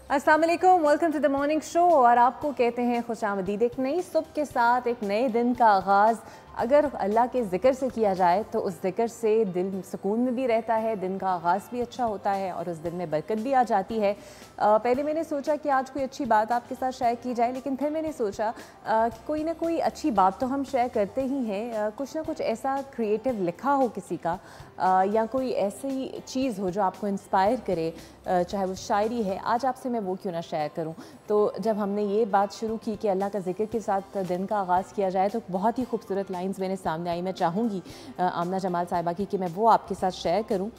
अस्सलाम वालेकुम, welcome to the morning show. और आपको कहते हैं खुशामदीद। एक नई सुबह के साथ एक नए दिन का आगाज़ अगर अल्लाह के ज़िक्र से किया जाए तो उस ज़िक्र से दिल सुकून में भी रहता है, दिन का आगाज़ भी अच्छा होता है और उस दिन में बरकत भी आ जाती है। पहले मैंने सोचा कि आज कोई अच्छी बात आपके साथ शेयर की जाए, लेकिन फिर मैंने सोचा कि कोई ना कोई अच्छी बात तो हम शेयर करते ही हैं। कुछ ना कुछ ऐसा क्रिएटिव लिखा हो किसी का, या कोई ऐसी चीज़ हो जो आपको इंस्पायर करे, चाहे वो शायरी है, आज आपसे मैं वो क्यों ना शेयर करूं। तो जब हमने ये बात शुरू की कि अल्लाह का ज़िक्र के साथ दिन का आगाज़ किया जाए तो बहुत ही खूबसूरत लाइंस मेरे सामने आई। मैं चाहूँगी आमना जमाल साहिबा की कि मैं वो आपके साथ शेयर करूँ,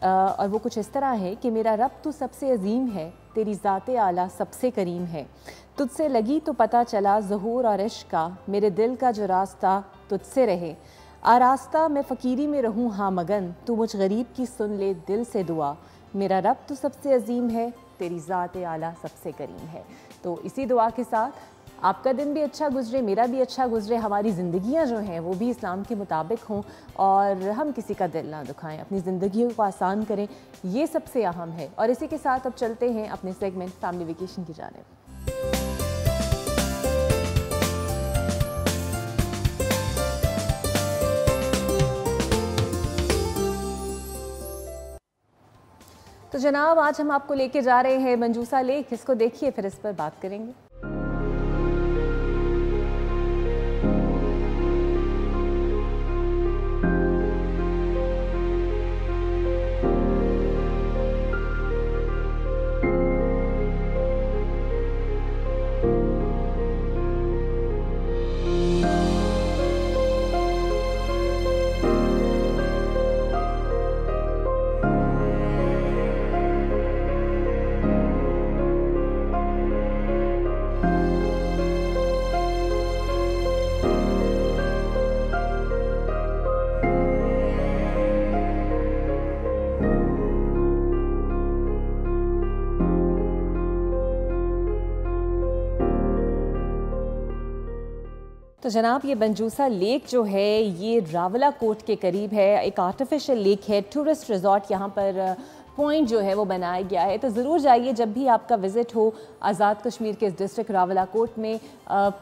और वो कुछ इस तरह है कि मेरा रब तो सबसे अजीम है, तेरी ज़ाते आला सबसे करीम है, तुझसे लगी तो पता चला ज़हूर और इश्क का, मेरे दिल का जो रास्ता तुझसे रहे, आरास्ता मैं फ़कीरी में रहूँ हाँ मगन, तू मुझ गरीब की सुन ले दिल से दुआ, मेरा रब तो सबसे अजीम है, तेरी ज़ाते आला सबसे करीम है। तो इसी दुआ के साथ आपका दिन भी अच्छा गुजरे, मेरा भी अच्छा गुजरे, हमारी ज़िंदगियाँ जो हैं वो भी इस्लाम के मुताबिक हों और हम किसी का दिल ना दुखाएं, अपनी ज़िंदगी को आसान करें, ये सबसे अहम है। और इसी के साथ अब चलते हैं अपने सेगमेंट फैमिली वेकेशन की जानिब। तो जनाब, आज हम आपको लेके जा रहे हैं मंजूसा लेक। इसको देखिए, फिर इस पर बात करेंगे। तो जनाब, ये मंजूसा लेक जो है ये रावला कोट के करीब है, एक आर्टिफिशियल लेक है, टूरिस्ट रिजॉर्ट यहाँ पर पॉइंट जो है वो बनाया गया है। तो ज़रूर जाइए जब भी आपका विज़िट हो आज़ाद कश्मीर के इस डिस्ट्रिक्ट रावला कोट में।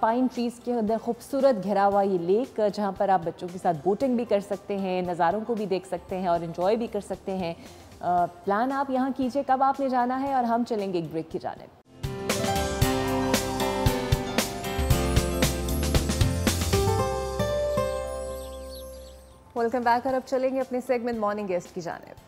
पाइन ट्रीज़ के अंदर खूबसूरत घिरा हुआ ये लेक, जहाँ पर आप बच्चों के साथ बोटिंग भी कर सकते हैं, नज़ारों को भी देख सकते हैं और इन्जॉय भी कर सकते हैं। प्लान आप यहाँ कीजिए कब आपने जाना है, और हम चलेंगे एक ब्रेक की जानिब। Welcome back. और अब चलेंगे अपने सेगमेंट मॉर्निंग गेस्ट की जानिब।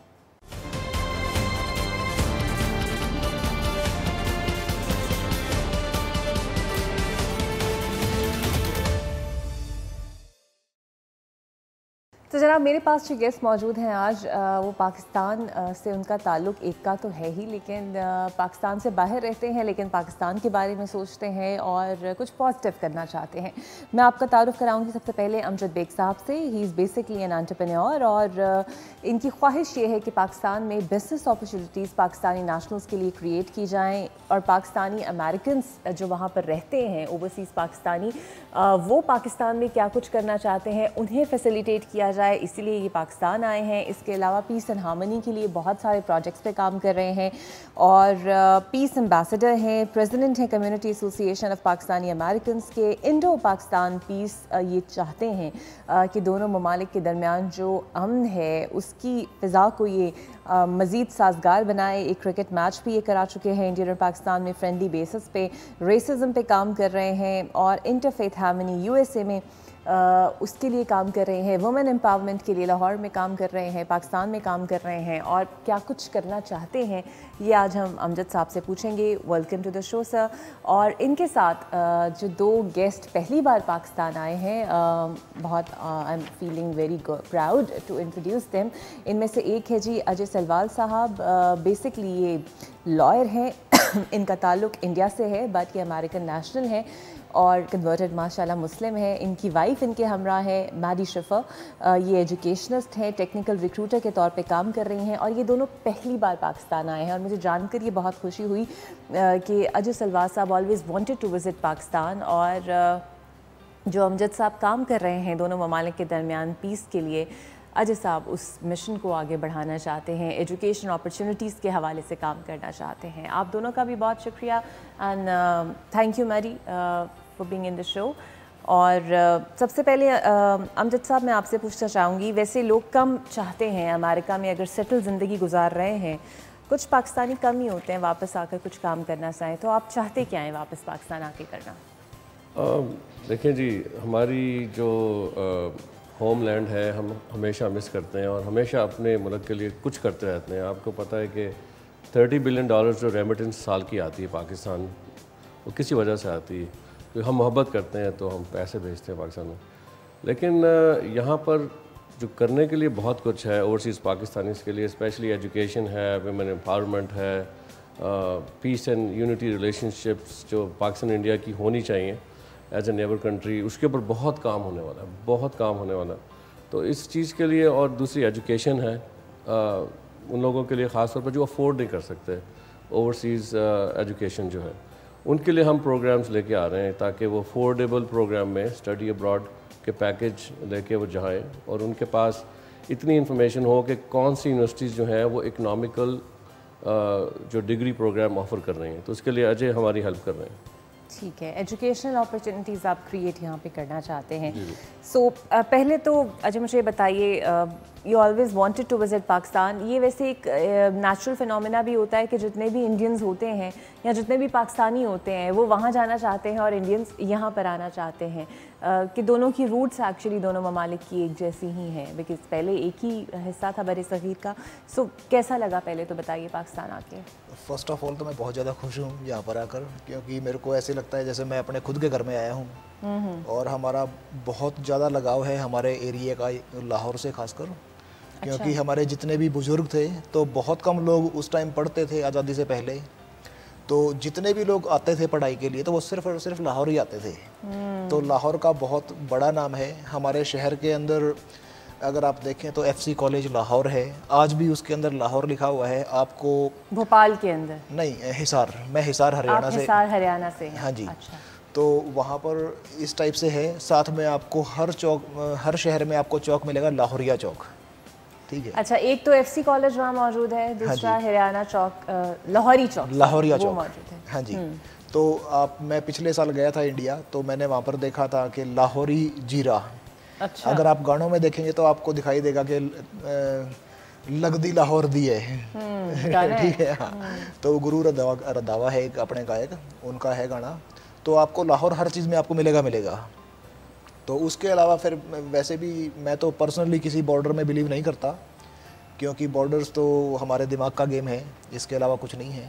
तो जनाब, मेरे पास जो गेस्ट मौजूद हैं आज, वो पाकिस्तान से उनका ताल्लुक़ एक का तो है ही, लेकिन पाकिस्तान से बाहर रहते हैं, लेकिन पाकिस्तान के बारे में सोचते हैं और कुछ पॉजिटिव करना चाहते हैं। मैं आपका तारुफ़ कराऊंगी सबसे पहले अमजद बेग साहब से। He is basically an entrepreneur, और इनकी ख्वाहिश ये है कि पाकिस्तान में बिज़नेस अपॉर्चुनिटीज़ पाकिस्तानी नेशनल्स के लिए क्रिएट की जाएँ, और पाकिस्तानी अमेरिकन्स जो वहाँ पर रहते हैं, ओवरसीज़ पाकिस्तानी, वो पाकिस्तान में क्या कुछ करना चाहते हैं उन्हें फैसिलिटेट किया जाए, इसीलिए ये पाकिस्तान आए हैं। इसके अलावा पीस एंड हार्मनी के लिए बहुत सारे प्रोजेक्ट्स पे काम कर रहे हैं, और पीस एम्बेसडर हैं, प्रेसिडेंट हैं community association of Pakistani Americans के। इंडो पाकिस्तान पीस ये चाहते हैं कि दोनों ममालिक के दरमियान जो अमन है उसकी फ़िज़ा को ये मज़ीद साजगार बनाए। एक क्रिकेट मैच भी ये करा चुके हैं इंडिया और पाकिस्तान में फ्रेंडली बेसिस पे। रेसिज्म पे काम कर रहे हैं, और इंटरफेथ हार्मनी यूएसए में उसके लिए काम कर रहे हैं। वुमेन एम्पावरमेंट के लिए लाहौर में काम कर रहे हैं, पाकिस्तान में काम कर रहे हैं, और क्या कुछ करना चाहते हैं ये आज हम अमजद साहब से पूछेंगे। Welcome to the show sir. और इनके साथ जो दो गेस्ट पहली बार पाकिस्तान आए हैं, बहुत I am feeling very proud to introduce them. इनमें से एक है जी अजय सलवाल साहब। बेसिकली ये लॉयर हैं इनका ताल्लुक़ इंडिया से है, बट ये अमेरिकन नेशनल है और कन्वर्टेड माशाल्लाह मुस्लिम है। इनकी वाइफ इनके हमरा है मैडी शफा। ये एजुकेशनिस्ट हैं, टेक्निकल रिक्रूटर के तौर पे काम कर रही हैं, और ये दोनों पहली बार पाकिस्तान आए हैं। और मुझे जानकर ये बहुत खुशी हुई कि अजय सलवार साहब always wanted to visit Pakistan, और जो अमजद साहब काम कर रहे हैं दोनों ममालिक के दरमियान पीस के लिए, अजय साहब उस मिशन को आगे बढ़ाना चाहते हैं, एजुकेशन अपॉर्चुनिटीज़ के हवाले से काम करना चाहते हैं। आप दोनों का भी बहुत शुक्रिया and thank you Mary for being in the show. और सबसे पहले अमजद साहब मैं आपसे पूछना चाहूँगी, वैसे लोग कम चाहते हैं अमेरिका में अगर सेटल ज़िंदगी गुजार रहे हैं, कुछ पाकिस्तानी कम ही होते हैं वापस आकर कुछ काम करना चाहें, तो आप चाहते क्या हैं वापस पाकिस्तान आके करना? देखें जी, हमारी जो होमलैंड है हम हमेशा मिस करते हैं और हमेशा अपने मुल्क के लिए कुछ करते रहते हैं। आपको पता है कि $30 बिलियन जो रेमिटेंस साल की आती है पाकिस्तान, वो किसी वजह से आती है, क्योंकि हम मोहब्बत करते हैं तो हम पैसे भेजते हैं पाकिस्तान में। लेकिन यहाँ पर जो करने के लिए बहुत कुछ है ओवरसीज़ पाकिस्तानीज़ के लिए, स्पेशली एजुकेशन है, वुमेन एम्पावरमेंट है, पीस एंड यूनिटी रिलेशनशिप्स जो पाकिस्तान इंडिया की होनी चाहिए एज ए नेबर कंट्री, उसके ऊपर बहुत काम होने वाला है, बहुत काम होने वाला है। तो इस चीज़ के लिए, और दूसरी एजुकेशन है उन लोगों के लिए ख़ास तौर पर जो अफोर्ड नहीं कर सकते ओवरसीज़ एजुकेशन जो है, उनके लिए हम प्रोग्राम्स लेके आ रहे हैं ताकि वो अफोर्डेबल प्रोग्राम में स्टडी अब्रॉड के पैकेज लेके वो जाएँ और उनके पास इतनी इन्फॉर्मेशन हो कि कौन सी यूनिवर्सिटीज़ जो हैं वो इकनॉमिकल जो डिग्री प्रोग्राम ऑफ़र कर रही हैं, तो उसके लिए अजय हमारी हेल्प कर रहे हैं। ठीक है, एजुकेशनल अपॉर्चुनिटीज़ आप क्रिएट यहाँ पे करना चाहते हैं। सो पहले तो अजय मुझे बताइए, you always wanted to visit Pakistan. ये वैसे एक नेचुरल फिनोमेना भी होता है कि जितने भी इंडियंस होते हैं या जितने भी पाकिस्तानी होते हैं वो वहाँ जाना चाहते हैं और इंडियंस यहाँ पर आना चाहते हैं, कि दोनों की रूट्स एक्चुअली दोनों ममालिक की एक जैसी ही हैं, बिकॉज पहले एक ही हिस्सा था बरे सगीर का। सो कैसा लगा पहले तो बताइए पाकिस्तान आके? फ़र्स्ट ऑफ ऑल तो मैं बहुत ज़्यादा खुश हूँ यहाँ पर आकर, क्योंकि मेरे को ऐसे लगता है जैसे मैं अपने खुद के घर में आया हूँ और हमारा बहुत ज़्यादा लगाव है हमारे एरिया का, लाहौर से खासकर। क्योंकि अच्छा। हमारे जितने भी बुज़ुर्ग थे तो बहुत कम लोग उस टाइम पढ़ते थे आज़ादी से पहले, तो जितने भी लोग आते थे पढ़ाई के लिए तो वो सिर्फ और सिर्फ लाहौर ही आते थे। तो लाहौर का बहुत बड़ा नाम है हमारे शहर के अंदर। अगर आप देखें तो FC कॉलेज लाहौर है, आज भी उसके अंदर लाहौर लिखा हुआ है। आपको भोपाल के अंदर नहीं, हिसार, मैं हिसार हरियाणा से। हिसार हरियाणा से? हाँ जी। अच्छा। तो वहाँ पर इस टाइप से है। साथ में आपको हर चौक, हर शहर में आपको चौक मिलेगा लाहौरिया चौक, ठीक है। अच्छा, एक तो FC कॉलेज वहाँ मौजूद है, दूसरा हरियाणा चौक, लाहौरी चौक, लाहौरिया चौक मौजूद है। हाँ जी। तो मैं पिछले साल गया था इंडिया, तो मैंने वहाँ पर देखा था कि लाहौरी जीरा। अच्छा। अगर आप गानों में देखेंगे तो आपको दिखाई देगा कि लगदी लाहौर दी है ठीक है। हाँ, तो गुरु रंधावा है एक अपने गायक, उनका है गाना। तो आपको लाहौर हर चीज़ में आपको मिलेगा। तो उसके अलावा फिर वैसे भी मैं तो पर्सनली किसी बॉर्डर में बिलीव नहीं करता, क्योंकि बॉर्डर्स तो हमारे दिमाग का गेम है, इसके अलावा कुछ नहीं है।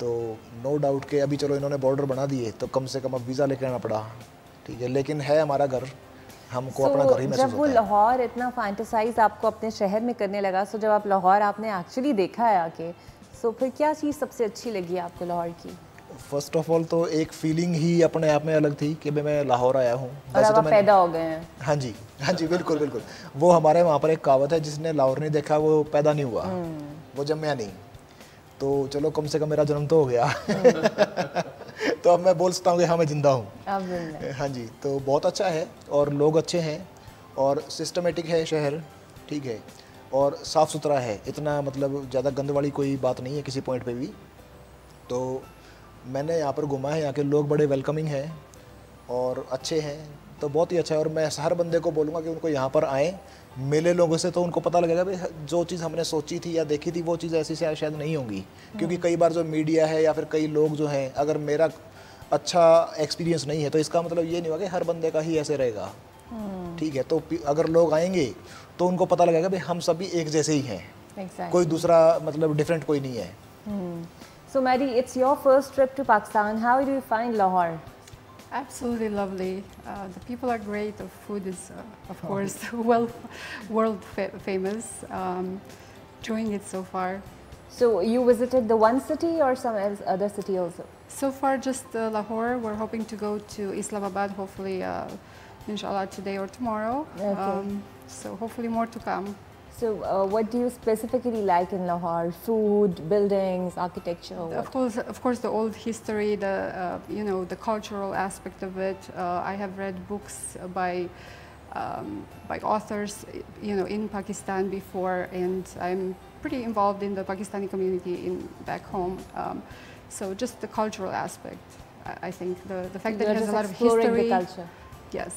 तो नो डाउट कि अभी चलो इन्होंने बॉर्डर बना दिए तो कम से कम अब वीज़ा लेके आना पड़ा, ठीक है, लेकिन है हमारा घर, हमको अपना घर ही महसूस होता है। जब वो लाहौर इतना फैंटेसाइज आपको अपने शहर में करने लगा, सो जब आप लाहौर आपने एक्चुअली देखा है आके, सो फिर क्या चीज़ सबसे अच्छी लगी आपको लाहौर की? फर्स्ट ऑफ ऑल तो एक फीलिंग ही अपने आप में अलग थी कि मैं लाहौर आया हूँ। और अब आप पैदा हो गए हैं। हाँ जी, हाँ जी, बिल्कुल बिल्कुल। वो हमारे वहाँ पर एक कहावत है, जिसने लाहौर नहीं देखा वो पैदा नहीं हुआ, वो जन्मया नहीं। तो चलो कम से कम मेरा जन्म तो हो गया तो अब मैं बोल सकता हूँ कि हाँ मैं जिंदा हूँ। हाँ जी, तो बहुत अच्छा है और लोग अच्छे हैं और सिस्टमेटिक है शहर, ठीक है, और साफ़ सुथरा है। इतना मतलब ज़्यादा गंद वाली कोई बात नहीं है किसी पॉइंट पे भी। तो मैंने यहाँ पर घूमा है, यहाँ के लोग बड़े वेलकमिंग हैं और अच्छे हैं, तो बहुत ही अच्छा है। और मैं हर बंदे को बोलूँगा कि उनको यहाँ पर आएँ, मिले लोगों से, तो उनको पता लगेगा भाई जो चीज़ हमने सोची थी या देखी थी वो चीज़ ऐसी से शायद नहीं होंगी। क्योंकि कई बार जो मीडिया है या फिर कई लोग जो हैं, अगर मेरा अच्छा एक्सपीरियंस नहीं है तो इसका मतलब ये नहीं होगा कि हर बंदे का ही ऐसे रहेगा, ठीक है। तो अगर लोग आएंगे तो उनको पता लगेगा भाई हम सभी एक जैसे ही हैं, कोई दूसरा मतलब डिफरेंट कोई नहीं है। So Mary, it's your first trip to Pakistan. How do you find Lahore? Absolutely lovely. The people are great. The food is, of course, world famous. Enjoying it so far. So you visited the one city or some other city also? So far, just Lahore. We're hoping to go to Islamabad, hopefully, inshallah, today or tomorrow. Okay. So hopefully more to come. So what do you specifically like in Lahore? Food, buildings, architecture? Of course, the old history, the you know, the cultural aspect of it. I have read books by by authors, in Pakistan before, and I'm pretty involved in the Pakistani community back home. So just the cultural aspect, I think the fact that it has a lot of history. The culture. Yes,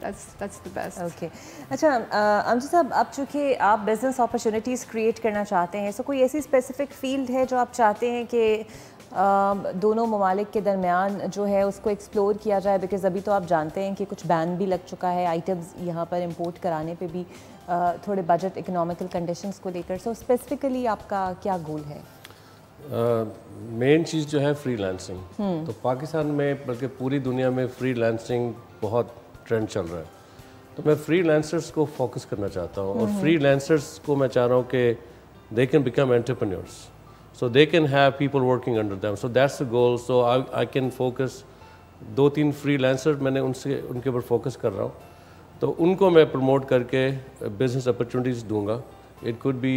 that's the best. Okay. अच्छा अमजद साहब, अब चूँकि आप business opportunities create करना चाहते हैं, सो कोई ऐसी स्पेसिफिक फील्ड है जो आप चाहते हैं कि दोनों ममालिक के दरमियान जो है उसको एक्सप्लोर किया जाए? बिकॉज़ अभी तो आप जानते हैं कि कुछ बैन भी लग चुका है आइटम्स यहाँ पर इंपोर्ट कराने पे भी, थोड़े बजट इकोनॉमिकल कंडीशंस को लेकर। सो स्पेसिफिकली आपका क्या गोल है? मेन चीज़ जो है फ्रीलांसिंग। तो पाकिस्तान में बल्कि पूरी दुनिया में फ्रीलांसिंग बहुत ट्रेंड चल रहा है, तो मैं फ्रीलांसर्स को फोकस करना चाहता हूँ। और फ्रीलांसर्स को मैं चाह रहा हूँ कि they can become entrepreneurs, so they can have people working under them, so that's the goal. So I can focus 2-3 freelancer मैंने उनके ऊपर फोकस कर रहा हूँ, तो उनको मैं प्रमोट करके बिजनेस अपॉर्चुनिटीज़ दूंगा। It could be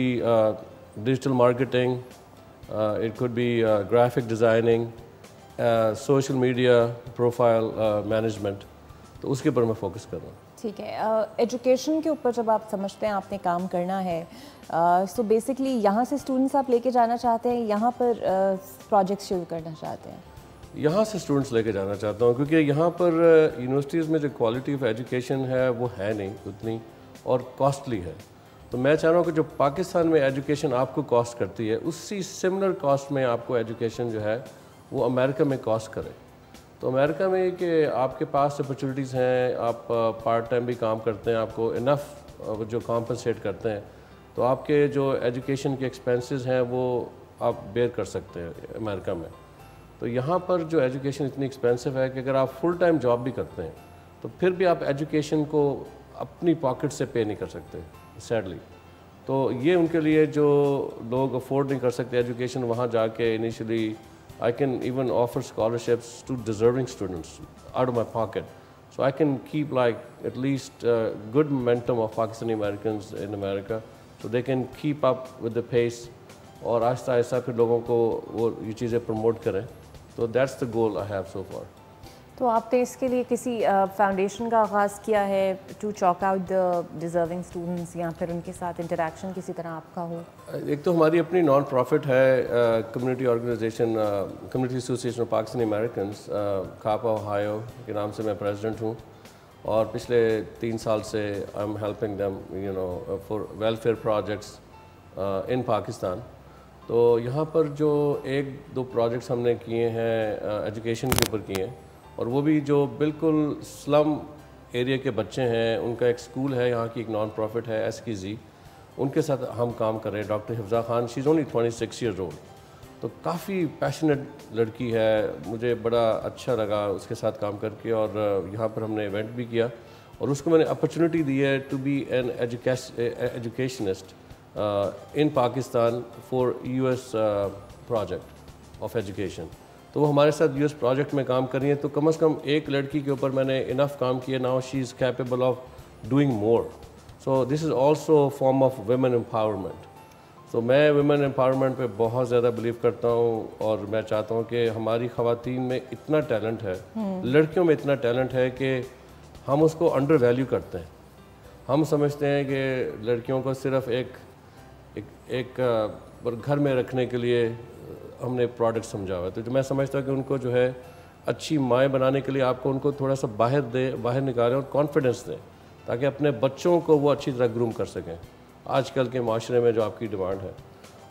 digital marketing, it could be graphic designing, social media profile management, तो उसके ऊपर मैं फोकस कर रहा हूँ। ठीक है। एजुकेशन के ऊपर जब आप समझते हैं आपने काम करना है, सो बेसिकली यहाँ से स्टूडेंट्स आप लेके जाना चाहते हैं, यहाँ पर प्रोजेक्ट्स शुरू करना चाहते हैं? यहाँ से स्टूडेंट्स लेके जाना चाहता हूँ, क्योंकि यहाँ पर यूनिवर्सिटीज़ में जो क्वालिटी ऑफ एजुकेशन है वो है नहीं उतनी, और कॉस्टली है। तो मैं चाह रहा हूँ कि जो पाकिस्तान में एजुकेशन आपको कॉस्ट करती है, उसी सिमिलर कॉस्ट में आपको एजुकेशन जो है वो अमेरिका में कॉस्ट करे। तो अमेरिका में कि आपके पास अपॉर्चुनिटीज़ हैं, आप पार्ट टाइम भी काम करते हैं, आपको इनफ जो कॉम्पनसेट करते हैं, तो आपके जो एजुकेशन के एक्सपेंसेस हैं वो आप बेयर कर सकते हैं अमेरिका में। तो यहाँ पर जो एजुकेशन इतनी एक्सपेंसिव है कि अगर आप फुल टाइम जॉब भी करते हैं तो फिर भी आप एजुकेशन को अपनी पॉकेट से पे नहीं कर सकते, सैडली। तो ये उनके लिए जो लोग अफोर्ड नहीं कर सकते एजुकेशन, वहाँ जाके initially I can even offer scholarships to deserving students out of my pocket, so I can keep like at least good momentum of Pakistani Americans in America, so they can keep up with the pace, और आहिस्ता आहिस्ता फिर लोगों को वो ये चीज़ें promote करें। तो that's the goal I have so far. तो आपने इसके लिए किसी फाउंडेशन का आगाज़ किया है to chalk out the deserving students, या फिर उनके साथ इंटरेक्शन किसी तरह आपका हो? एक तो हमारी अपनी नॉन प्रॉफिट है community organization, community association of Pakistani Americans, CAPA Ohio के नाम से मैं प्रेसिडेंट हूँ, और पिछले 3 साल से I am helping them for welfare projects in Pakistan. तो यहाँ पर जो 1-2 प्रोजेक्ट्स हमने किए हैं एजुकेशन के ऊपर किए हैं, और वो भी जो बिल्कुल स्लम एरिया के बच्चे हैं, उनका एक स्कूल है यहाँ की, एक नॉन प्रॉफिट है SKZ, उनके साथ हम काम कर रहे हैं। Doctor Hifza Khan, she is only 26 years old, तो काफ़ी पैशनेट लड़की है, मुझे बड़ा अच्छा लगा उसके साथ काम करके। और यहाँ पर हमने इवेंट भी किया, और उसको मैंने अपॉर्चुनिटी दी है to be an educationist in Pakistan for US project of education. तो वो हमारे साथ US प्रोजेक्ट में काम कर रही है। तो कम से कम एक लड़की के ऊपर मैंने इनफ काम किया, now she is capable of doing more. So this is also form of women empowerment. तो मैं वुमेन एम्पावरमेंट पे बहुत ज़्यादा बिलीव करता हूँ, और मैं चाहता हूँ कि हमारी ख़वातीन में इतना टैलेंट है, लड़कियों में इतना टैलेंट है कि हम उसको अंडर वैल्यू करते हैं। हम समझते हैं कि लड़कियों को सिर्फ एक घर में रखने के लिए हमने प्रोडक्ट समझा हुआ है। तो जो मैं समझता हूँ कि उनको जो है अच्छी माएँ बनाने के लिए आपको उनको थोड़ा सा बाहर निकालें और कॉन्फिडेंस दें, ताकि अपने बच्चों को वो अच्छी तरह ग्रूम कर सकें आजकल के माशरे में जो आपकी डिमांड है।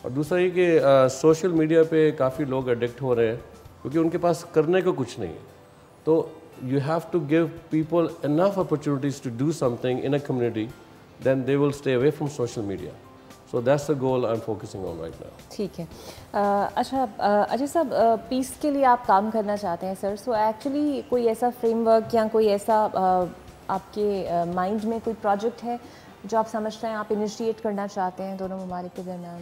और दूसरा ये कि सोशल मीडिया पे काफ़ी लोग एडिक्ट हो रहे हैं, क्योंकि उनके पास करने को कुछ नहीं है। तो you have to give people enough opportunities to do something in a community, then they will stay away from social media. So that's the goal I'm focusing on right now. ठीक है। अच्छा अजय साहब, पीस के लिए आप काम करना चाहते हैं सर, सो एक्चुअली कोई ऐसा फ्रेमवर्क या कोई ऐसा आपके माइंड में कोई प्रोजेक्ट है जो आप समझते हैं आप इनिशिएट करना चाहते हैं दोनों ममालिक के दरमियान?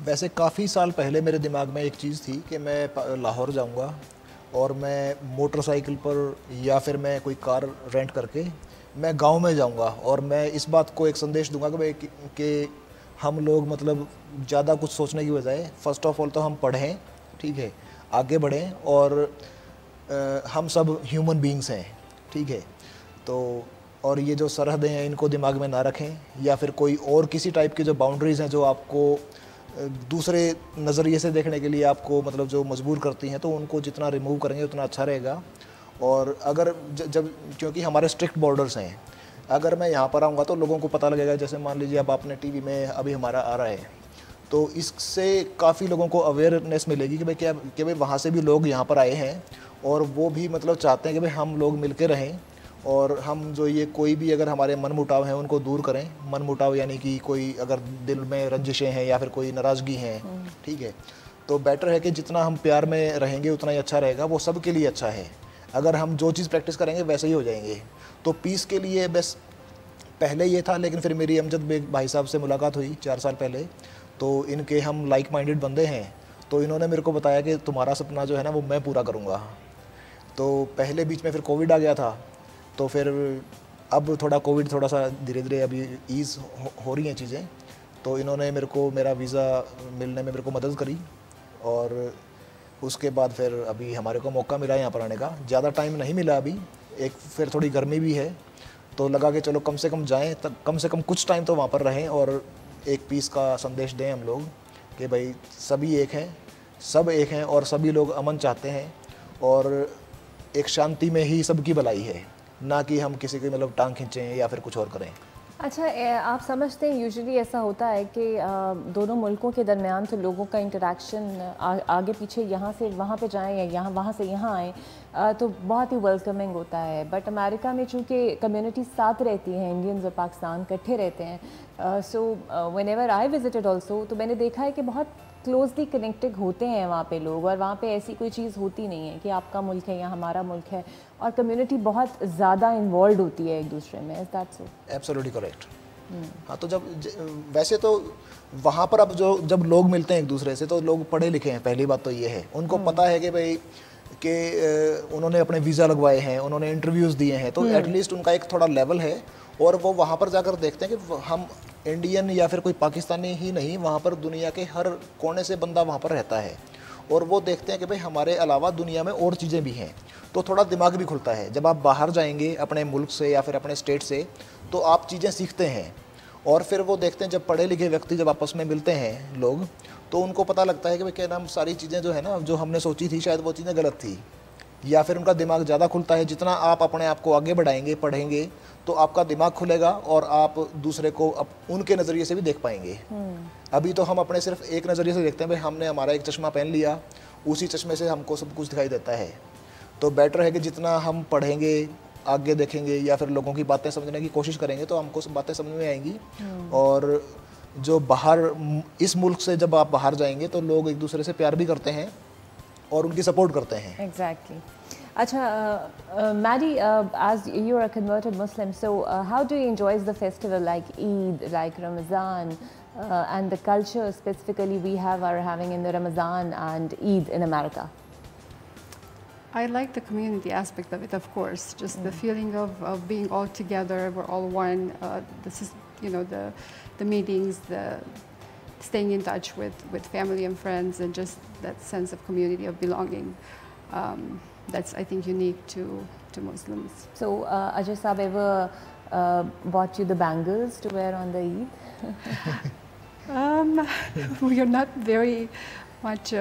वैसे काफ़ी साल पहले मेरे दिमाग में एक चीज़ थी कि मैं लाहौर जाऊंगा और मैं मोटरसाइकिल पर या फिर मैं कोई कार रेंट करके मैं गांव में जाऊंगा, और मैं इस बात को एक संदेश दूंगा कि हम लोग मतलब ज़्यादा कुछ सोचने की बजाय फ़र्स्ट ऑफ ऑल तो हम पढ़ें, ठीक है, आगे बढ़ें, और हम सब ह्यूमन बीइंग्स हैं, ठीक है। तो और ये जो सरहदें हैं इनको दिमाग में ना रखें, या फिर कोई और किसी टाइप की जो बाउंड्रीज़ हैं जो आपको दूसरे नज़रिए से देखने के लिए आपको मतलब जो मजबूर करती हैं, तो उनको जितना रिमूव करेंगे उतना अच्छा रहेगा। और अगर जब क्योंकि हमारे स्ट्रिक्ट बॉर्डर्स हैं, अगर मैं यहाँ पर आऊँगा तो लोगों को पता लगेगा, जैसे मान लीजिए अब आपने टीवी में अभी हमारा आ रहा है, तो इससे काफ़ी लोगों को अवेयरनेस मिलेगी कि भाई क्या कि भाई वहाँ से भी लोग यहाँ पर आए हैं और वो भी मतलब चाहते हैं कि भाई हम लोग मिल के रहें, और हम जो ये कोई भी अगर हमारे मन मुटाव हैं उनको दूर करें। मन मुटाव यानी कि कोई अगर दिल में रंजिशें हैं या फिर कोई नाराज़गी हैं, ठीक है, तो बेटर है कि जितना हम प्यार में रहेंगे उतना ही अच्छा रहेगा, वो सब के लिए अच्छा है। अगर हम जो चीज़ प्रैक्टिस करेंगे वैसे ही हो जाएंगे। तो पीस के लिए बस पहले ये था, लेकिन फिर मेरी अमजद बेग भाई साहब से मुलाकात हुई 4 साल पहले, तो इनके हम लाइक माइंडेड बंदे हैं, तो इन्होंने मेरे को बताया कि तुम्हारा सपना जो है ना वो मैं पूरा करूँगा। तो पहले बीच में फिर कोविड आ गया था, तो फिर अब थोड़ा कोविड थोड़ा सा धीरे धीरे अभी ईज़ हो रही हैं चीज़ें, तो इन्होंने मेरे को मेरा वीज़ा मिलने में मेरे को मदद करी, और उसके बाद फिर अभी हमारे को मौका मिला यहाँ पर आने का। ज़्यादा टाइम नहीं मिला अभी, एक फिर थोड़ी गर्मी भी है, तो लगा कि चलो कम से कम जाएँ, तब कम से कम कुछ टाइम तो वहाँ पर रहें और एक पीस का संदेश दें हम लोग कि भाई सभी एक हैं, सब एक हैं और सभी लोग अमन चाहते हैं, और एक शांति में ही सबकी भलाई है, ना कि हम किसी की मतलब टांग खींचें या फिर कुछ और करें। अच्छा, आप समझते हैं यूजुअली ऐसा होता है कि दोनों मुल्कों के दरमियान तो लोगों का इंटरेक्शन आगे पीछे यहाँ से वहाँ पे जाएं या यहाँ वहाँ से यहाँ आएँ तो बहुत ही वेलकमिंग होता है। बट अमेरिका में चूँकि कम्युनिटी साथ रहती हैं, इंडियंस और पाकिस्तान इकट्ठे रहते हैं, so when ever I visited also, तो मैंने देखा है कि बहुत क्लोजली कनेक्टेड होते हैं वहाँ पे लोग, और वहाँ पे ऐसी कोई चीज़ होती नहीं है कि आपका मुल्क है या हमारा मुल्क है, और कम्युनिटी बहुत ज़्यादा इन्वॉल्व होती है एक दूसरे में। Is that so? Absolutely correct. हाँ, तो वैसे तो वहाँ पर अब जब लोग मिलते हैं एक दूसरे से, तो लोग पढ़े लिखे हैं, पहली बात तो ये है, उनको पता है कि भाई कि उन्होंने अपने वीज़ा लगवाए हैं, उन्होंने इंटरव्यूज़ दिए हैं, तो एटलीस्ट उनका एक थोड़ा लेवल है, और वो वहाँ पर जाकर देखते हैं कि हम इंडियन या फिर कोई पाकिस्तानी ही नहीं, वहाँ पर दुनिया के हर कोने से बंदा वहाँ पर रहता है, और वो देखते हैं कि भाई हमारे अलावा दुनिया में और चीज़ें भी हैं, तो थोड़ा दिमाग भी खुलता है। जब आप बाहर जाएंगे अपने मुल्क से या फिर अपने स्टेट से, तो आप चीज़ें सीखते हैं, और फिर वो देखते हैं जब पढ़े लिखे व्यक्ति जब आपस में मिलते हैं लोग, तो उनको पता लगता है कि भाई क्या नाम सारी चीज़ें जो है ना जो हमने सोची थी शायद वो चीज़ें गलत थी, या फिर उनका दिमाग ज़्यादा खुलता है। जितना आप अपने आप को आगे बढ़ाएंगे, पढ़ेंगे, तो आपका दिमाग खुलेगा और आप दूसरे को उनके नज़रिए से भी देख पाएंगे। अभी तो हम अपने सिर्फ एक नज़रिए से देखते हैं, भाई हमने हमारा एक चश्मा पहन लिया, उसी चश्मे से हमको सब कुछ दिखाई देता है। तो बेटर है कि जितना हम पढ़ेंगे, आगे देखेंगे या फिर लोगों की बातें समझने की कोशिश करेंगे, तो हमको सब बातें समझ में आएंगी। और जो बाहर इस मुल्क से जब आप बाहर जाएंगे, तो लोग एक दूसरे से प्यार भी करते हैं और उनकी सपोर्ट करते हैं। Exactly. Acha, Maddie, as you're a converted Muslim, so how do you enjoy the festival like Eid, like Ramadan, and the culture specifically we are having in the Ramadan and Eid in America? I like the community aspect of it, of course. Just the feeling of being all together, we're all one. This is, you know, the meetings, the staying in touch with family and friends, and just that sense of community, of belonging. That's, I think, unique to Muslims. So, Ajay Saab ever bought you the bangles to wear on the Eid? We are not very much,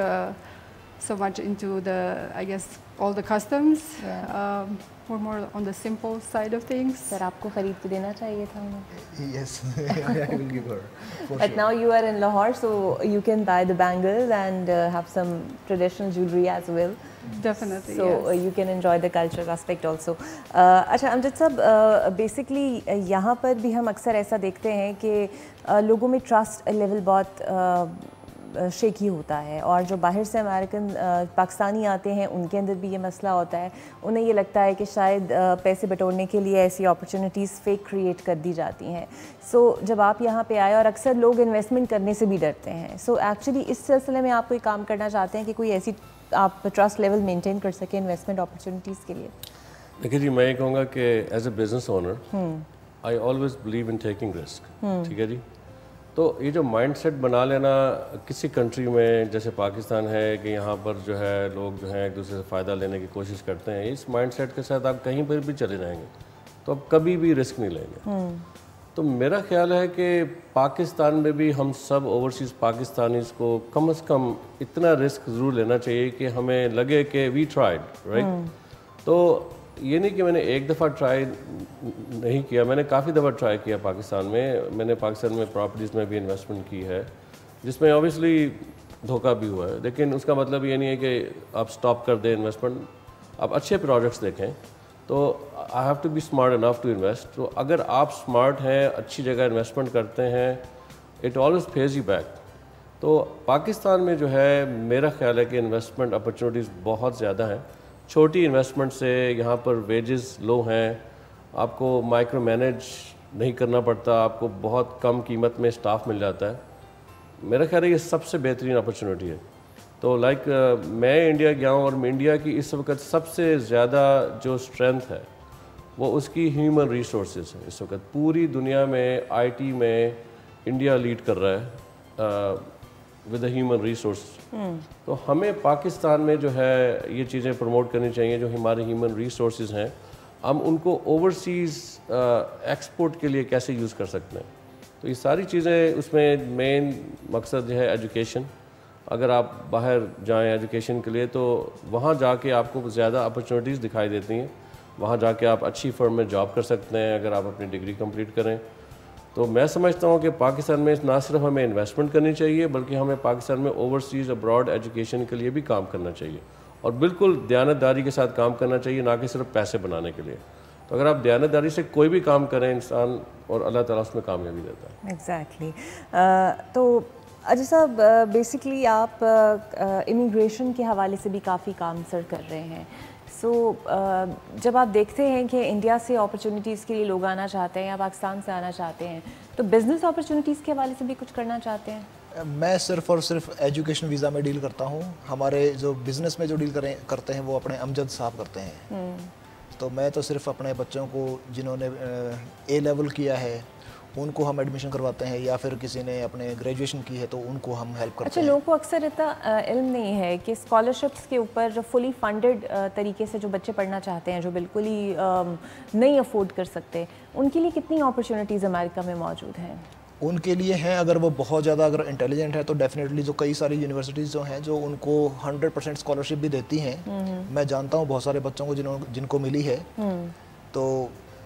so much into the, I guess, all the customs. Yeah. We're more on the simple side of things. Sir, आपको खरीद के देना चाहिए था उन्हें. Yes, I will give her. But sure. Now you are in Lahore, so you can buy the bangles and have some traditional jewelry as well. Definitely. So yes. You can enjoy the cultural aspect also. अच्छा अमजद साहब, basically यहाँ पर भी हम अक्सर ऐसा देखते हैं कि लोगों में ट्रस्ट लेवल बहुत शेकी होता है, और जो बाहर से अमेरिकन पाकिस्तानी आते हैं उनके अंदर भी ये मसला होता है। उन्हें ये लगता है कि शायद पैसे बटोरने के लिए ऐसी अपॉर्चुनिटीज़ फेक क्रिएट कर दी जाती हैं। सो जब आप यहाँ पे आए, और अक्सर लोग इन्वेस्टमेंट करने से भी डरते हैं, सो एक्चुअली इस सिलसिले में आप कोई काम करना चाहते हैं कि कोई ऐसी आप ट्रस्ट लेवल मेंटेन कर सकें इन्वेस्टमेंट अपॉर्चुनिटीज़ के लिए? देखिए जी, मैं ये कहूँगा कि as a business owner I always believe in taking risk. ठीक है जी, तो ये जो माइंडसेट बना लेना किसी कंट्री में जैसे पाकिस्तान है कि यहाँ पर जो है लोग जो हैं एक दूसरे से फ़ायदा लेने की कोशिश करते हैं, इस माइंडसेट के साथ आप कहीं पर भी चले जाएंगे तो अब कभी भी रिस्क नहीं लेंगे। तो मेरा ख्याल है कि पाकिस्तान में भी हम सब ओवरसीज़ पाकिस्तानीज़ को कम से कम इतना रिस्क ज़रूर लेना चाहिए कि हमें लगे कि वी ट्राइड, राइट। तो ये नहीं कि मैंने एक दफ़ा ट्राई नहीं किया, मैंने काफ़ी दफ़ा ट्राई किया पाकिस्तान में। मैंने पाकिस्तान में प्रॉपर्टीज़ में भी इन्वेस्टमेंट की है, जिसमें ऑब्वियसली धोखा भी हुआ है, लेकिन उसका मतलब ये नहीं है कि आप स्टॉप कर दें इन्वेस्टमेंट। आप अच्छे प्रोजेक्ट्स देखें, तो I have to be smart enough to invest. तो अगर आप स्मार्ट हैं, अच्छी जगह इन्वेस्टमेंट करते हैं, it always page you back. तो पाकिस्तान में जो है मेरा ख्याल है कि इन्वेस्टमेंट अपॉर्चुनिटीज़ बहुत ज़्यादा हैं। छोटी इन्वेस्टमेंट से यहाँ पर वेजेस लो हैं, आपको माइक्रो मैनेज नहीं करना पड़ता, आपको बहुत कम कीमत में स्टाफ मिल जाता है। मेरा ख्याल है ये सबसे बेहतरीन अपॉर्चुनिटी है। तो मैं इंडिया गया हूँ और इंडिया की इस वक्त सबसे ज़्यादा जो स्ट्रेंथ है वो उसकी ह्यूमन रिसोर्सेज है। इस वक्त पूरी दुनिया में आईटी में इंडिया लीड कर रहा है विद ह्यूमन रिसोर्स। तो हमें पाकिस्तान में जो है ये चीज़ें प्रमोट करनी चाहिए, जो हमारे ह्यूमन रिसोर्सेज हैं हम उनको ओवरसीज़ एक्सपोर्ट के लिए कैसे यूज़ कर सकते हैं। तो ये सारी चीज़ें उसमें मेन मकसद जो है एजुकेशन। अगर आप बाहर जाएं एजुकेशन के लिए तो वहाँ जाके आपको ज़्यादा अपॉर्चुनिटीज़ दिखाई देती हैं। वहाँ जाके आप अच्छी फर्म में जॉब कर सकते हैं अगर आप अपनी डिग्री कंप्लीट करें। तो मैं समझता हूँ कि पाकिस्तान में ना सिर्फ हमें इन्वेस्टमेंट करनी चाहिए बल्कि हमें पाकिस्तान में ओवरसीज़ अब्रॉड एजुकेशन के लिए भी काम करना चाहिए, और बिल्कुल दयानतदारी के साथ काम करना चाहिए, ना कि सिर्फ पैसे बनाने के लिए। तो अगर आप दयानतदारी से कोई भी काम करें इंसान, और अल्लाह ताला उसमें कामयाबी देता है। एग्जैक्टली। तो अजय साहब, बेसिकली आप इमिग्रेशन के हवाले से भी काफ़ी काम सर कर रहे हैं। सो जब आप देखते हैं कि इंडिया से अपॉर्चुनिटीज़ के लिए लोग आना चाहते हैं या पाकिस्तान से आना चाहते हैं, तो बिज़नेस अपॉर्चुनिटीज़ के हवाले से भी कुछ करना चाहते हैं? मैं सिर्फ और सिर्फ एजुकेशन वीज़ा में डील करता हूँ। हमारे जो बिज़नेस में जो डील करते हैं वो अपने अमजद साहब करते हैं। तो मैं तो सिर्फ अपने बच्चों को जिन्होंने ए लेवल किया है उनको हम एडमिशन करवाते हैं, या फिर किसी ने अपने ग्रेजुएशन की है तो उनको हम हेल्प करते हैं। अच्छा, लोगों को अक्सर इतना इल्म नहीं है कि स्कॉलरशिप्स के ऊपर जो फुली फंडेड तरीके से जो बच्चे पढ़ना चाहते हैं, जो बिल्कुल ही नहीं अफोर्ड कर सकते, उनके लिए कितनी अपॉर्चुनिटीज़ अमेरिका में मौजूद हैं? उनके लिए हैं, अगर वो बहुत ज़्यादा अगर इंटेलिजेंट है तो डेफिनेटली जो कई सारी यूनिवर्सिटीज़ जो हैं जो उनको 100% स्कॉलरशिप भी देती हैं। मैं जानता हूँ बहुत सारे बच्चों को जिनको मिली है। तो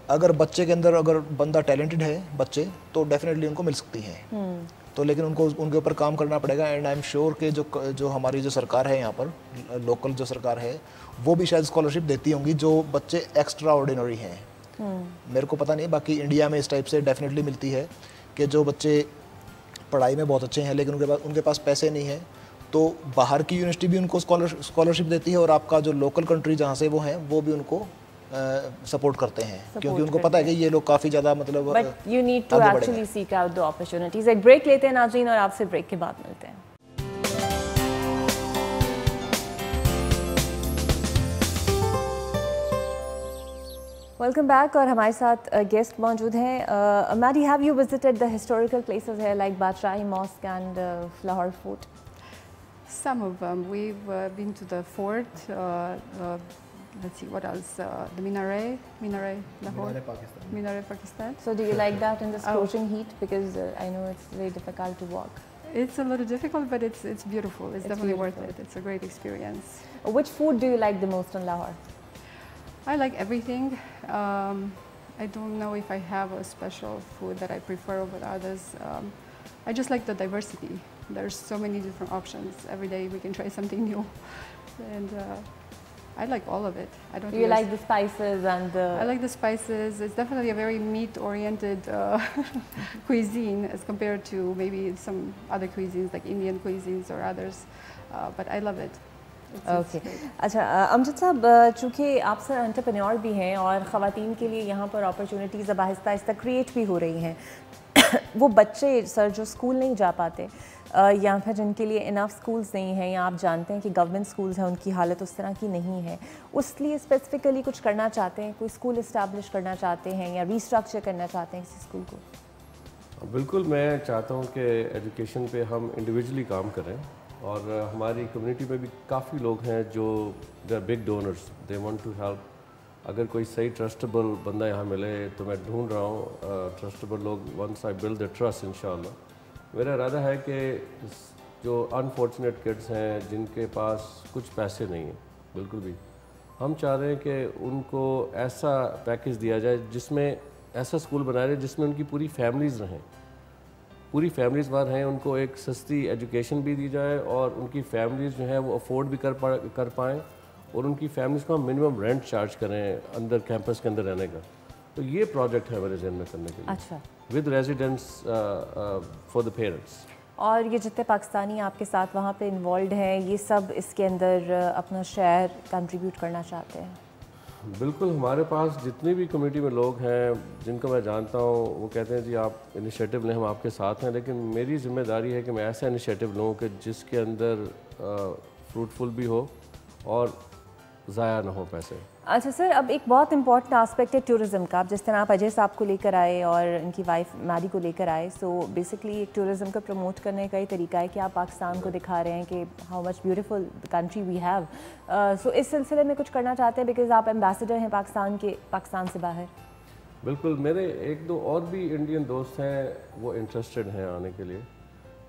अगर बच्चे के अंदर अगर बंदा टैलेंटेड है बच्चे, तो डेफिनेटली उनको मिल सकती हैं। तो लेकिन उनको उनके ऊपर काम करना पड़ेगा। एंड आई एम श्योर कि जो हमारी जो सरकार है यहाँ पर लोकल जो सरकार है वो भी शायद स्कॉलरशिप देती होंगी जो बच्चे एक्स्ट्रा ऑर्डिनरी हैं। मेरे को पता नहीं, बाकी इंडिया में इस टाइप से डेफिनेटली मिलती है कि जो बच्चे पढ़ाई में बहुत अच्छे हैं लेकिन उनके पास पैसे नहीं है, तो बाहर की यूनिवर्सिटी भी उनको स्कॉलरशिप देती है, और आपका जो लोकल कंट्री जहाँ से वो हैं वो भी उनको सपोर्ट करते हैं, क्योंकि उनको पता है कि ये लोग काफ़ी ज़्यादा मतलब but you need to actually seek out the opportunities. एक ब्रेक लेते हैं नाज़रीन, और आपसे ब्रेक के बाद मिलते हैं। वेलकम बैक, और हमारे साथ गेस्ट मौजूद हैं। Maddy, have you visited the historical places here like Badshahi mosque and Lahore Fort? Some of them. We've been to the fort. Let's see, what else? The Minaret Lahore. Minaret, Pakistan. So do you like that in this scorching heat? Because I know it's very difficult to walk. It's a little difficult, but it's beautiful. It's definitely worth it. It's a great experience. Which food do you like the most in Lahore? I like everything. I don't know if I have a special food that I prefer over others. I just like the diversity. There's so many different options. Every day we can try something new. And I like all of it. I don't. Do you like the spices and the... I like the spices. It's definitely a very meat-oriented cuisine as compared to maybe some other cuisines like Indian cuisines or others. But I love it. Okay. अच्छा अमजद साहब, चूँकि आप sir entrepreneur भी हैं और ख़वातीन के लिए यहाँ पर अपॉर्चुनिटीज़ अब आहिस्ता आहिस्ता क्रिएट भी हो रही हैं। वो बच्चे सर जो स्कूल नहीं जा पाते या फिर जिनके लिए इनफ स्कूल्स नहीं हैं, या आप जानते हैं कि गवर्नमेंट स्कूल्स हैं उनकी हालत उस तरह की नहीं है, उस लिए स्पेसिफिकली कुछ करना चाहते हैं, कोई स्कूल इस्टेब्लिश करना चाहते हैं या रीस्ट्रक्चर करना चाहते हैं किसी स्कूल को? बिल्कुल, मैं चाहता हूँ कि एजुकेशन पे हम इंडिविजुअली काम करें, और हमारी कम्युनिटी में भी काफ़ी लोग हैं जो they are big donors, they want to help. अगर कोई सही ट्रस्टेबल बंदा यहाँ मिले तो मैं ढूंढ रहा हूँ ट्रस्टेबल लोग। Once I build the trust इंशाल्लाह मेरा इरादा है कि जो अनफॉर्चुनेट किड्स हैं जिनके पास कुछ पैसे नहीं हैं बिल्कुल भी, हम चाह रहे हैं कि उनको ऐसा पैकेज दिया जाए जिसमें ऐसा स्कूल बनाया जाए जिसमें उनकी पूरी फैमिलीज़ रहें, पूरी फैमिलीज़ बाहर हैं, उनको एक सस्ती एजुकेशन भी दी जाए और उनकी फैमिलीज़ जो हैं वो अफोर्ड भी कर पाएँ और उनकी फैमिलीज़ को हम मिनिमम रेंट चार्ज करें अंदर कैंपस के अंदर रहने का। तो ये प्रोजेक्ट है मेरे जहन में करने के लिए। अच्छा, with residence for the parents. और ये जितने पाकिस्तानी आपके साथ वहाँ पे इन्वॉल्व हैं, ये सब इसके अंदर अपना शेयर कंट्रीब्यूट करना चाहते हैं? बिल्कुल, हमारे पास जितनी भी कम्युनिटी में लोग हैं जिनको मैं जानता हूँ वो कहते हैं जी आप इनिशिएटिव लें, हम आपके साथ हैं, लेकिन मेरी जिम्मेदारी है कि मैं ऐसा इनिशिएटिव लूँ कि जिसके अंदर फ्रूटफुल भी हो और ज़ाया ना हो पैसे। अच्छा सर, अब एक बहुत इंपॉर्टेंट आस्पेक्ट है टूरिज़्म का। अब जिस तरह आप अजय साहब को लेकर आए और इनकी वाइफ मैडी को लेकर आए, सो बेसिकली एक टूरिज़्म को प्रमोट करने का ही तरीका है कि आप पाकिस्तान को दिखा रहे हैं कि how much beautiful the country we have. So इस सिलसिले में कुछ करना चाहते हैं बिकॉज आप एम्बेसडर हैं पाकिस्तान से बाहर। बिल्कुल, मेरे एक दो और भी इंडियन दोस्त हैं वो इंटरेस्टेड हैं आने के लिए,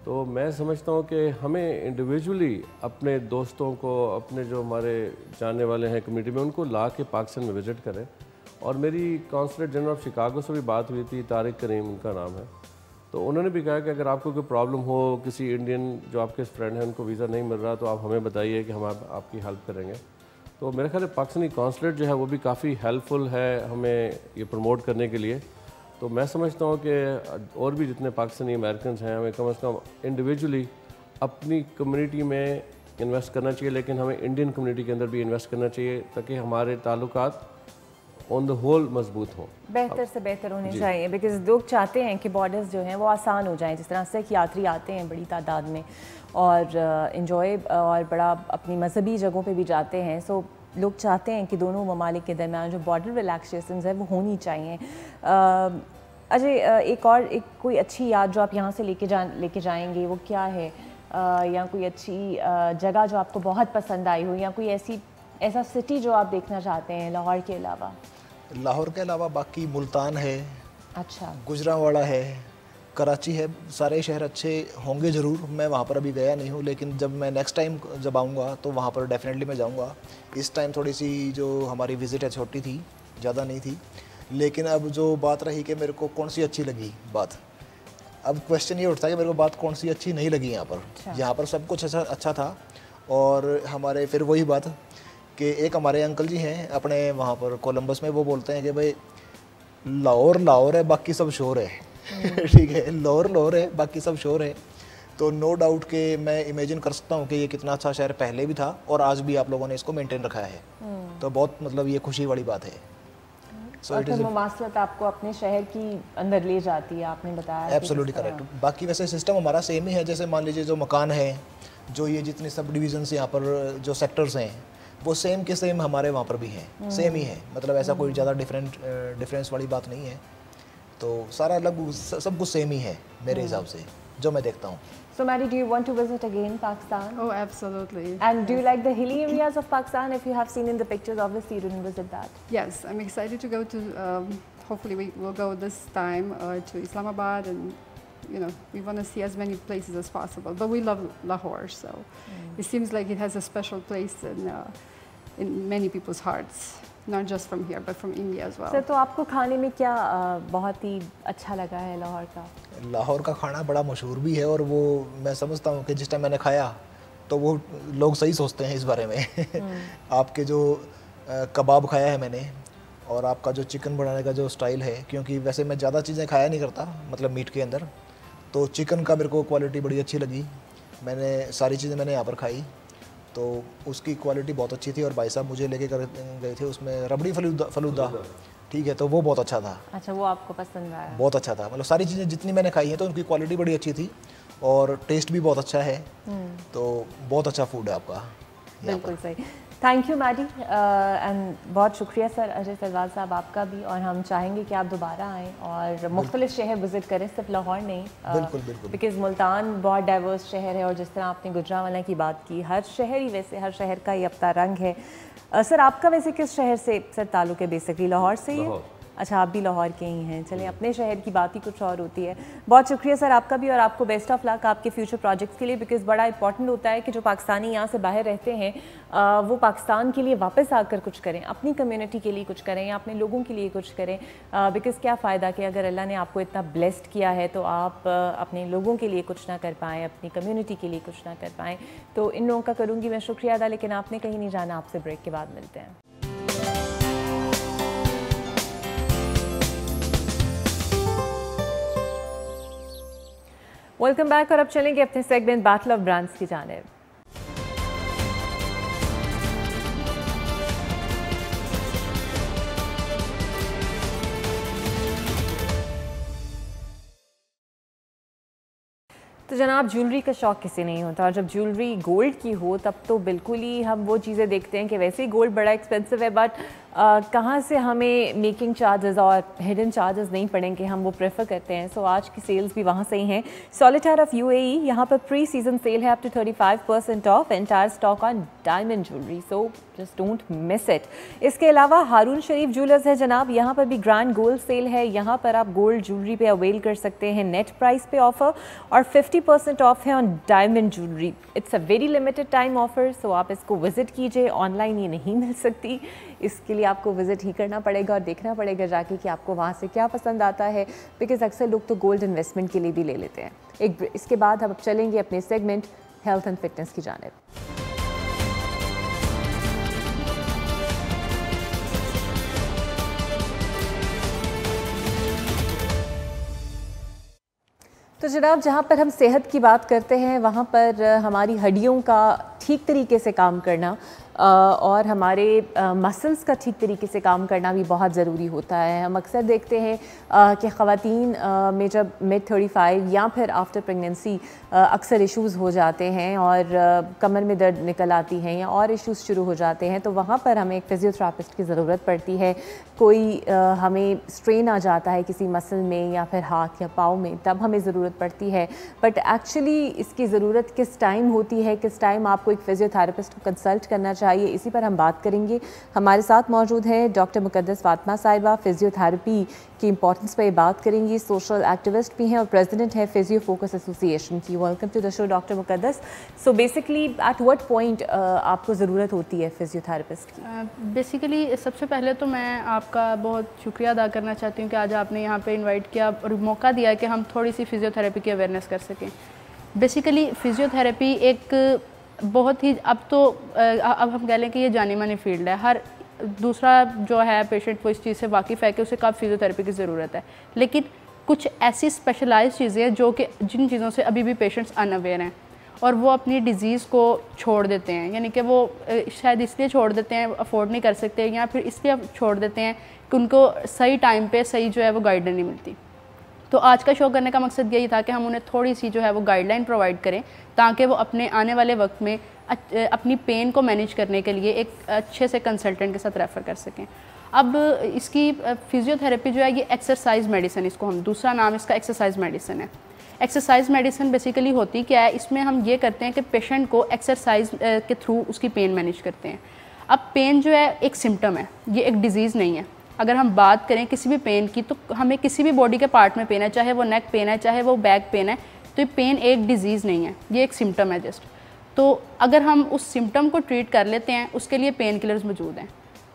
तो मैं समझता हूँ कि हमें इंडिविजुअली अपने दोस्तों को, अपने जो हमारे जानने वाले हैं कम्युनिटी में, उनको ला के पाकिस्तान में विज़िट करें। और मेरी कॉन्सुलेट जनरल ऑफ शिकागो से भी बात हुई थी, तारिक करीम उनका नाम है, तो उन्होंने भी कहा कि अगर आपको कोई प्रॉब्लम हो, किसी इंडियन जो आपके फ्रेंड हैं उनको वीज़ा नहीं मिल रहा, तो आप हमें बताइए कि हम आपकी हेल्प करेंगे। तो मेरे ख्याल पाकिस्तानी कॉन्सुलेट जो है वो भी काफ़ी हेल्पफुल है हमें ये प्रमोट करने के लिए। तो मैं समझता हूँ कि और भी जितने पाकिस्तानी अमेरिकन हैं हमें कम से कम इंडिविजुअली अपनी कम्युनिटी में इन्वेस्ट करना चाहिए, लेकिन हमें इंडियन कम्युनिटी के अंदर भी इन्वेस्ट करना चाहिए ताकि हमारे ताल्लुकात ऑन द होल मजबूत हों, बेहतर से बेहतर होने चाहिए। बिकॉज लोग चाहते हैं कि बॉर्डर्स जो हैं वो आसान हो जाएं। जिस तरह से यात्री आते हैं बड़ी तादाद में और इन्जॉय और बड़ा अपनी मजहबी जगहों पे भी जाते हैं, सो लोग चाहते हैं कि दोनों ममालिक के दरमियान जो बॉर्डर रिलैक्सेशंस है वो होनी चाहिए। अजय, एक कोई अच्छी याद जो आप यहाँ से लेके जाएंगे वो क्या है? या कोई अच्छी जगह जो आपको बहुत पसंद आई हो, या कोई ऐसा सिटी जो आप देखना चाहते हैं लाहौर के अलावा? लाहौर के अलावा बाकी मुल्तान है, अच्छा, गुजरांवाला है, कराची है। सारे शहर अच्छे होंगे ज़रूर। मैं वहाँ पर अभी गया नहीं हूँ, लेकिन जब मैं नेक्स्ट टाइम जब आऊँगा तो वहाँ पर डेफिनेटली मैं जाऊँगा। इस टाइम थोड़ी सी जो हमारी विज़िट है छोटी थी, ज़्यादा नहीं थी, लेकिन अब जो बात रही कि मेरे को कौन सी अच्छी लगी बात, अब क्वेश्चन ये उठता है कि मेरे को बात कौन सी अच्छी नहीं लगी यहाँ पर। यहाँ पर सब कुछ अच्छा था। और हमारे फिर वही बात कि एक हमारे अंकल जी हैं अपने वहाँ पर कोलंबस में, वो बोलते हैं कि भाई लाहौर है, बाकी सब शोर है। ठीक है, लाहौर है, बाकी सब शोर है। तो नो डाउट कि मैं इमेजिन कर सकता हूँ कि ये कितना अच्छा शहर पहले भी था और आज भी आप लोगों ने इसको मेंटेन रखा है। तो बहुत मतलब ये खुशी वाली बात है। और फिर मुमासलत आपको अपने शहर की अंदर ले जाती है, आपने बताया। Absolutely correct. बाकी वैसे सिस्टम हमारा सेम ही है। जैसे मान लीजिए जो मकान है, जो ये जितनी सब डिविजन्स यहाँ पर जो सेक्टर्स हैं, वो सेम के सेम हमारे वहाँ पर भी हैं, सेम ही है। मतलब ऐसा कोई ज़्यादा डिफरेंस वाली बात नहीं है। तो सारा लगभग सब कुछ सेम ही है मेरे हिसाब से, जो मैं देखता हूँ। So Maddie, do you want to visit again Pakistan? Oh, absolutely. And do you like the hilly areas of Pakistan? If you have seen in the pictures, obviously you didn't visit that. Yes, I'm excited to go to, hopefully we will go this time to Islamabad, and we want to see as many places as possible. But we love Lahore, so it seems like it has a special place in many people's hearts. Not just from here, but from India as well. Sir, तो आपको खाने में क्या बहुत ही अच्छा लगा है लाहौर का? लाहौर का खाना बड़ा मशहूर भी है, और वो मैं समझता हूँ कि जिस टाइम मैंने खाया तो वो लोग सही सोचते हैं इस बारे में। आपके जो कबाब खाया है मैंने, और आपका जो चिकन बनाने का जो स्टाइल है, क्योंकि वैसे मैं ज़्यादा चीज़ें खाया नहीं करता मतलब मीट के अंदर, तो चिकन का मेरे को क्वालिटी बड़ी अच्छी लगी। मैंने सारी चीज़ें मैंने यहाँ पर खाई, तो उसकी क्वालिटी बहुत अच्छी थी। और भाई साहब मुझे लेके गए थे उसमें रबड़ी फलूदा, ठीक है, तो वो बहुत अच्छा था। अच्छा, वो आपको पसंद आया? बहुत अच्छा था। मतलब सारी चीज़ें जितनी मैंने खाई हैं तो उनकी क्वालिटी बड़ी अच्छी थी और टेस्ट भी बहुत अच्छा है। तो बहुत अच्छा फूड है आपका। बिल्कुल सही। थैंक यू मैडी एंड बहुत शुक्रिया सर अजय सरवाल साहब आपका भी, और हम चाहेंगे कि आप दोबारा आएँ और मुख्तलिफ शहर विज़िट करें, सिर्फ लाहौर नहीं। बिल्कुल बिल्कुल, बिकॉज़ मुल्तान बहुत डाइवर्स शहर है, और जिस तरह आपने गुजरांवाला की बात की, हर शहर ही वैसे हर शहर का ही अपना रंग है। सर आपका वैसे किस शहर से सर ताल्लुक़ है? बेसिकली लाहौर से ही है? अच्छा, आप भी लाहौर के ही हैं। चलिए, अपने शहर की बात ही कुछ और होती है। बहुत शुक्रिया सर आपका भी, और आपको बेस्ट ऑफ लक आपके फ्यूचर प्रोजेक्ट्स के लिए, बिकॉज़ बड़ा इंपॉर्टेंट होता है कि जो पाकिस्तानी यहाँ से बाहर रहते हैं वो पाकिस्तान के लिए वापस आकर कुछ करें, अपनी कम्युनिटी के लिए कुछ करें या अपने लोगों के लिए कुछ करें। बिकॉज़ क्या फ़ायदा कि अगर अल्लाह ने आपको इतना ब्लेस्ड किया है तो आप अपने लोगों के लिए कुछ ना कर पाएँ, अपनी कम्युनिटी के लिए कुछ ना कर पाएँ। तो इन लोगों का करूँगी मैं शुक्रिया अदा, लेकिन आपने कहीं नहीं जाना, आपसे ब्रेक के बाद मिलते हैं। वेलकम बैक, और अब चलेंगे अपने सेगमेंट बैटल ऑफ ब्रांड्स की जानिब। तो जनाब, ज्वेलरी का शौक़ किसी नहीं होता, और जब ज्वेलरी गोल्ड की हो तब तो बिल्कुल ही हम वो चीज़ें देखते हैं कि वैसे ही गोल्ड बड़ा एक्सपेंसिव है, बट कहाँ से हमें मेकिंग चार्जेस और हिडन चार्जेस नहीं पड़ेंगे, हम वो प्रेफर करते हैं। सो आज की सेल्स भी वहाँ से ही हैं। सॉलिटायर ऑफ UAE, यहाँ पर प्री सीजन सेल है up to 35% off entire stock on diamond jewellery, so just don't miss it. इसके अलावा हारून शरीफ ज्वेलर्स है जनाब, यहाँ पर भी ग्रैंड गोल्ड सेल है। यहाँ पर आप गोल्ड ज्वेलरी पे अवेल कर सकते हैं नेट प्राइस पे ऑफर, और 50% ऑफ है on diamond jewellery. It's a very limited time offer, so आप इसको विजिट कीजिए, ऑनलाइन ये नहीं मिल सकती। इसके लिए आपको विज़िट ही करना पड़ेगा और देखना पड़ेगा जाके कि आपको वहाँ से क्या पसंद आता है, बिकॉज़ अक्सर लोग तो गोल्ड इन्वेस्टमेंट के लिए भी ले लेते हैं। इसके बाद हम अब चलेंगे अपने सेगमेंट हेल्थ एंड फिटनेस की जानिब। तो जनाब, जहाँ पर हम सेहत की बात करते हैं वहाँ पर हमारी हड्डियों का ठीक तरीके से काम करना और हमारे मसल्स का ठीक तरीके से काम करना भी बहुत ज़रूरी होता है। हम अक्सर देखते हैं कि ख़वातीन में जब मिड 35 या फिर आफ्टर प्रेगनेंसी अक्सर इश्यूज़ हो जाते हैं और कमर में दर्द निकल आती हैं या और इश्यूज़ शुरू हो जाते हैं, तो वहाँ पर हमें एक फ़िज़ियोथेरेपिस्ट की ज़रूरत पड़ती है। कोई हमें स्ट्रेन आ जाता है किसी मसल में या फिर हाथ या पाँव में, तब हमें ज़रूरत पड़ती है। बट एक्चुअली इसकी ज़रूरत किस टाइम होती है, किस टाइम आपको एक फ़िज़ियोथेरेपिस्ट को कंसल्ट करना चाहिए, इसी पर हम बात करेंगे। हमारे साथ मौजूद हैं डॉक्टर मुकद्दस फातिमा साहिबा, फ़िज़ियोथेरेपी की इंपॉर्टेंस पर बात करेंगी। सोशल एक्टिविस्ट भी हैं और प्रेसिडेंट है फिजियो फोकस एसोसिएशन की। Welcome to the show doctor Muqaddas. So basically at what point आपको ज़रूरत होती है फिजियोथेरेपिस्ट की? बेसिकली सबसे पहले तो मैं आपका बहुत शुक्रिया अदा करना चाहती हूँ कि आज आपने यहाँ पे इनवाइट किया और मौका दिया कि हम थोड़ी सी फिजियोथेरेपी की अवेयरनेस कर सकें। बेसिकली फिजियोथेरेपी एक बहुत ही अब हम कह लें कि ये जानी मानी फील्ड है। हर दूसरा जो है पेशेंट वो इस चीज़ से वाकिफ़ है कि उसे कब फिजियोथेरेपी की ज़रूरत है, लेकिन कुछ ऐसी स्पेशलाइज्ड चीज़ें हैं जो कि जिन चीज़ों से अभी भी पेशेंट्स अनअवेयर हैं और वो अपनी डिज़ीज़ को छोड़ देते हैं, यानी कि वो शायद इसलिए छोड़ देते हैं अफोर्ड नहीं कर सकते, या फिर इसलिए छोड़ देते हैं कि उनको सही टाइम पे सही जो है वो गाइडलाइन नहीं मिलती। तो आज का शो करने का मकसद यही था कि हम उन्हें थोड़ी सी जो है वो गाइडलाइन प्रोवाइड करें ताकि वो अपने आने वाले वक्त में अपनी पेन को मैनेज करने के लिए एक अच्छे से कंसल्टेंट के साथ रेफ़र कर सकें। अब इसकी फिजियोथेरेपी जो है ये एक्सरसाइज मेडिसिन, इसको हम दूसरा नाम इसका एक्सरसाइज मेडिसिन है। एक्सरसाइज मेडिसिन बेसिकली होती क्या है, इसमें हम ये करते हैं कि पेशेंट को एक्सरसाइज के थ्रू उसकी पेन मैनेज करते हैं। अब पेन जो है एक सिम्टम है, ये एक डिज़ीज़ नहीं है। अगर हम बात करें किसी भी पेन की, तो हमें किसी भी बॉडी के पार्ट में पेन है, चाहे वो नेक पेन है, चाहे वो बैक पेन है, तो ये पेन एक डिज़ीज़ नहीं है, ये एक सिम्टम है जस्ट। तो अगर हम उस सिम्टम को ट्रीट कर लेते हैं, उसके लिए पेन किलर्स मौजूद हैं।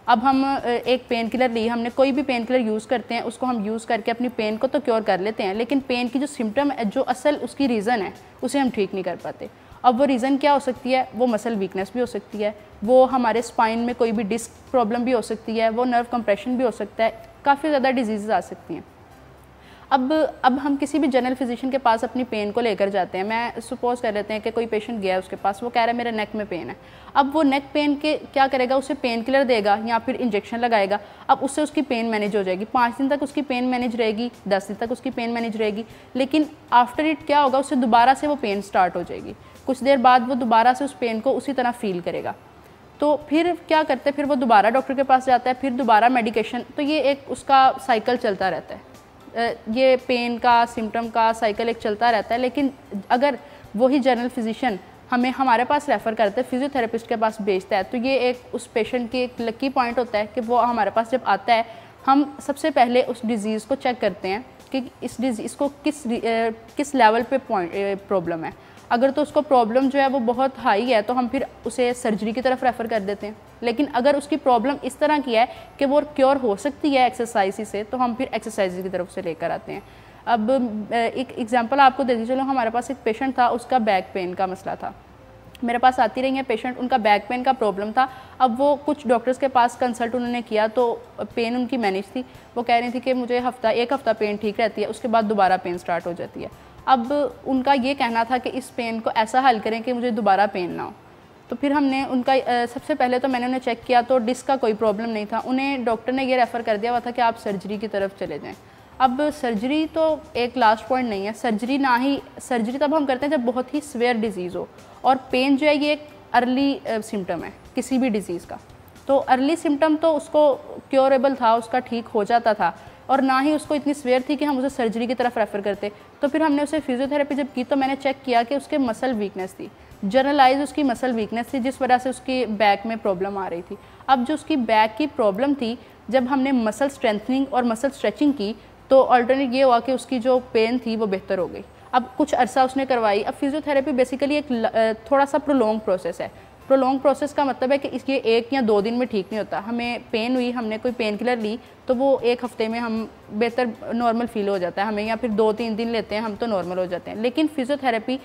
अब हम एक पेन किलर ली, हमने कोई भी पेन किलर यूज़ करते हैं, उसको हम यूज़ करके अपनी पेन को तो क्योर कर लेते हैं, लेकिन पेन की जो सिम्टम है, जो असल उसकी रीज़न है, उसे हम ठीक नहीं कर पाते। अब वो रीज़न क्या हो सकती है? वो मसल वीकनेस भी हो सकती है, वो हमारे स्पाइन में कोई भी डिस्क प्रॉब्लम भी हो सकती है, वो नर्व कंप्रेशन भी हो सकता है, काफ़ी ज़्यादा डिजीज़ आ सकती हैं। अब हम किसी भी जनरल फिजिशियन के पास अपनी पेन को लेकर जाते हैं। मैं सपोज कर लेते हैं कि कोई पेशेंट गया है उसके पास, वो कह रहा है मेरे नेक में पेन है। अब वो नेक पेन के क्या करेगा, उसे पेन किलर देगा या फिर इंजेक्शन लगाएगा। अब उससे उसकी पेन मैनेज हो जाएगी, 5 दिन तक उसकी पेन मैनेज रहेगी, 10 दिन तक उसकी पेन मैनेज रहेगी, लेकिन आफ्टर इट क्या होगा, उससे दोबारा से वो पेन स्टार्ट हो जाएगी। कुछ देर बाद वो दोबारा से उस पेन को उसी तरह फील करेगा। तो फिर क्या करते हैं, फिर वो दोबारा डॉक्टर के पास जाता है, फिर दोबारा मेडिकेशन, तो ये एक उसका साइकिल चलता रहता है। ये पेन का, सिम्टम का साइकिल एक चलता रहता है। लेकिन अगर वही जनरल फिजिशियन हमें हमारे पास रेफ़र करते हैं, फिजियोथेरेपिस्ट के पास भेजता है, तो ये एक उस पेशेंट की एक लकी पॉइंट होता है कि वो हमारे पास जब आता है, हम सबसे पहले उस डिज़ीज़ को चेक करते हैं कि इस डिज़ीज़ को किस लेवल पे प्रॉब्लम है। अगर तो उसको प्रॉब्लम जो है वो बहुत हाई है तो हम फिर उसे सर्जरी की तरफ रेफ़र कर देते हैं। लेकिन अगर उसकी प्रॉब्लम इस तरह की है कि वो क्योर हो सकती है एक्सरसाइज से, तो हम फिर एक्सरसाइज की तरफ से लेकर आते हैं। अब एक एग्जांपल आपको दे दीजिए, चलो हमारे पास एक पेशेंट था, उसका बैक पेन का मसला था। मेरे पास आती रही हैं पेशेंट, उनका बैक पेन का प्रॉब्लम था। अब वो कुछ डॉक्टर्स के पास कंसल्ट उन्होंने किया तो पेन उनकी मैनेज थी। वो कह रही थी कि मुझे एक हफ़्ता पेन ठीक रहती है, उसके बाद दोबारा पेन स्टार्ट हो जाती है। अब उनका ये कहना था कि इस पेन को ऐसा हल करें कि मुझे दोबारा पेन ना हो। तो फिर हमने उनका सबसे पहले तो मैंने उन्हें चेक किया तो डिस्क का कोई प्रॉब्लम नहीं था। उन्हें डॉक्टर ने ये रेफ़र कर दिया हुआ था कि आप सर्जरी की तरफ चले जाएँ। अब सर्जरी तो एक लास्ट पॉइंट नहीं है, सर्जरी तब हम करते हैं जब बहुत ही सीवियर डिजीज़ हो, और पेन जो है ये एक अर्ली सिम्टम है किसी भी डिज़ीज़ का। तो अर्ली सिम्टम तो उसको क्योरेबल था, उसका ठीक हो जाता था, और ना ही उसको इतनी सीवियर थी कि हम उसे सर्जरी की तरफ रेफ़र करते। तो फिर हमने उसे फिजियोथेरेपी जब की तो मैंने चेक किया कि उसके मसल वीकनेस थी, जनरलाइज उसकी मसल वीकनेस थी, जिस वजह से उसकी बैक में प्रॉब्लम आ रही थी। अब जो उसकी बैक की प्रॉब्लम थी, जब हमने मसल स्ट्रेंथनिंग और मसल स्ट्रेचिंग की तो अल्टरनेट ये हुआ कि उसकी जो पेन थी वो बेहतर हो गई। अब कुछ अरसा उसने करवाई। अब फिजियोथेरेपी बेसिकली एक थोड़ा सा प्रोलॉन्ग प्रोसेस है। प्रोलॉन्ग प्रोसेस का मतलब है कि इसके 1 या 2 दिन में ठीक नहीं होता। हमें पेन हुई, हमने कोई पेन किलर ली तो वो 1 हफ़्ते में हम बेहतर नॉर्मल फील हो जाता है हमें, या फिर 2-3 दिन लेते हैं हम तो नॉर्मल हो जाते हैं। लेकिन फिजियोथेरेपी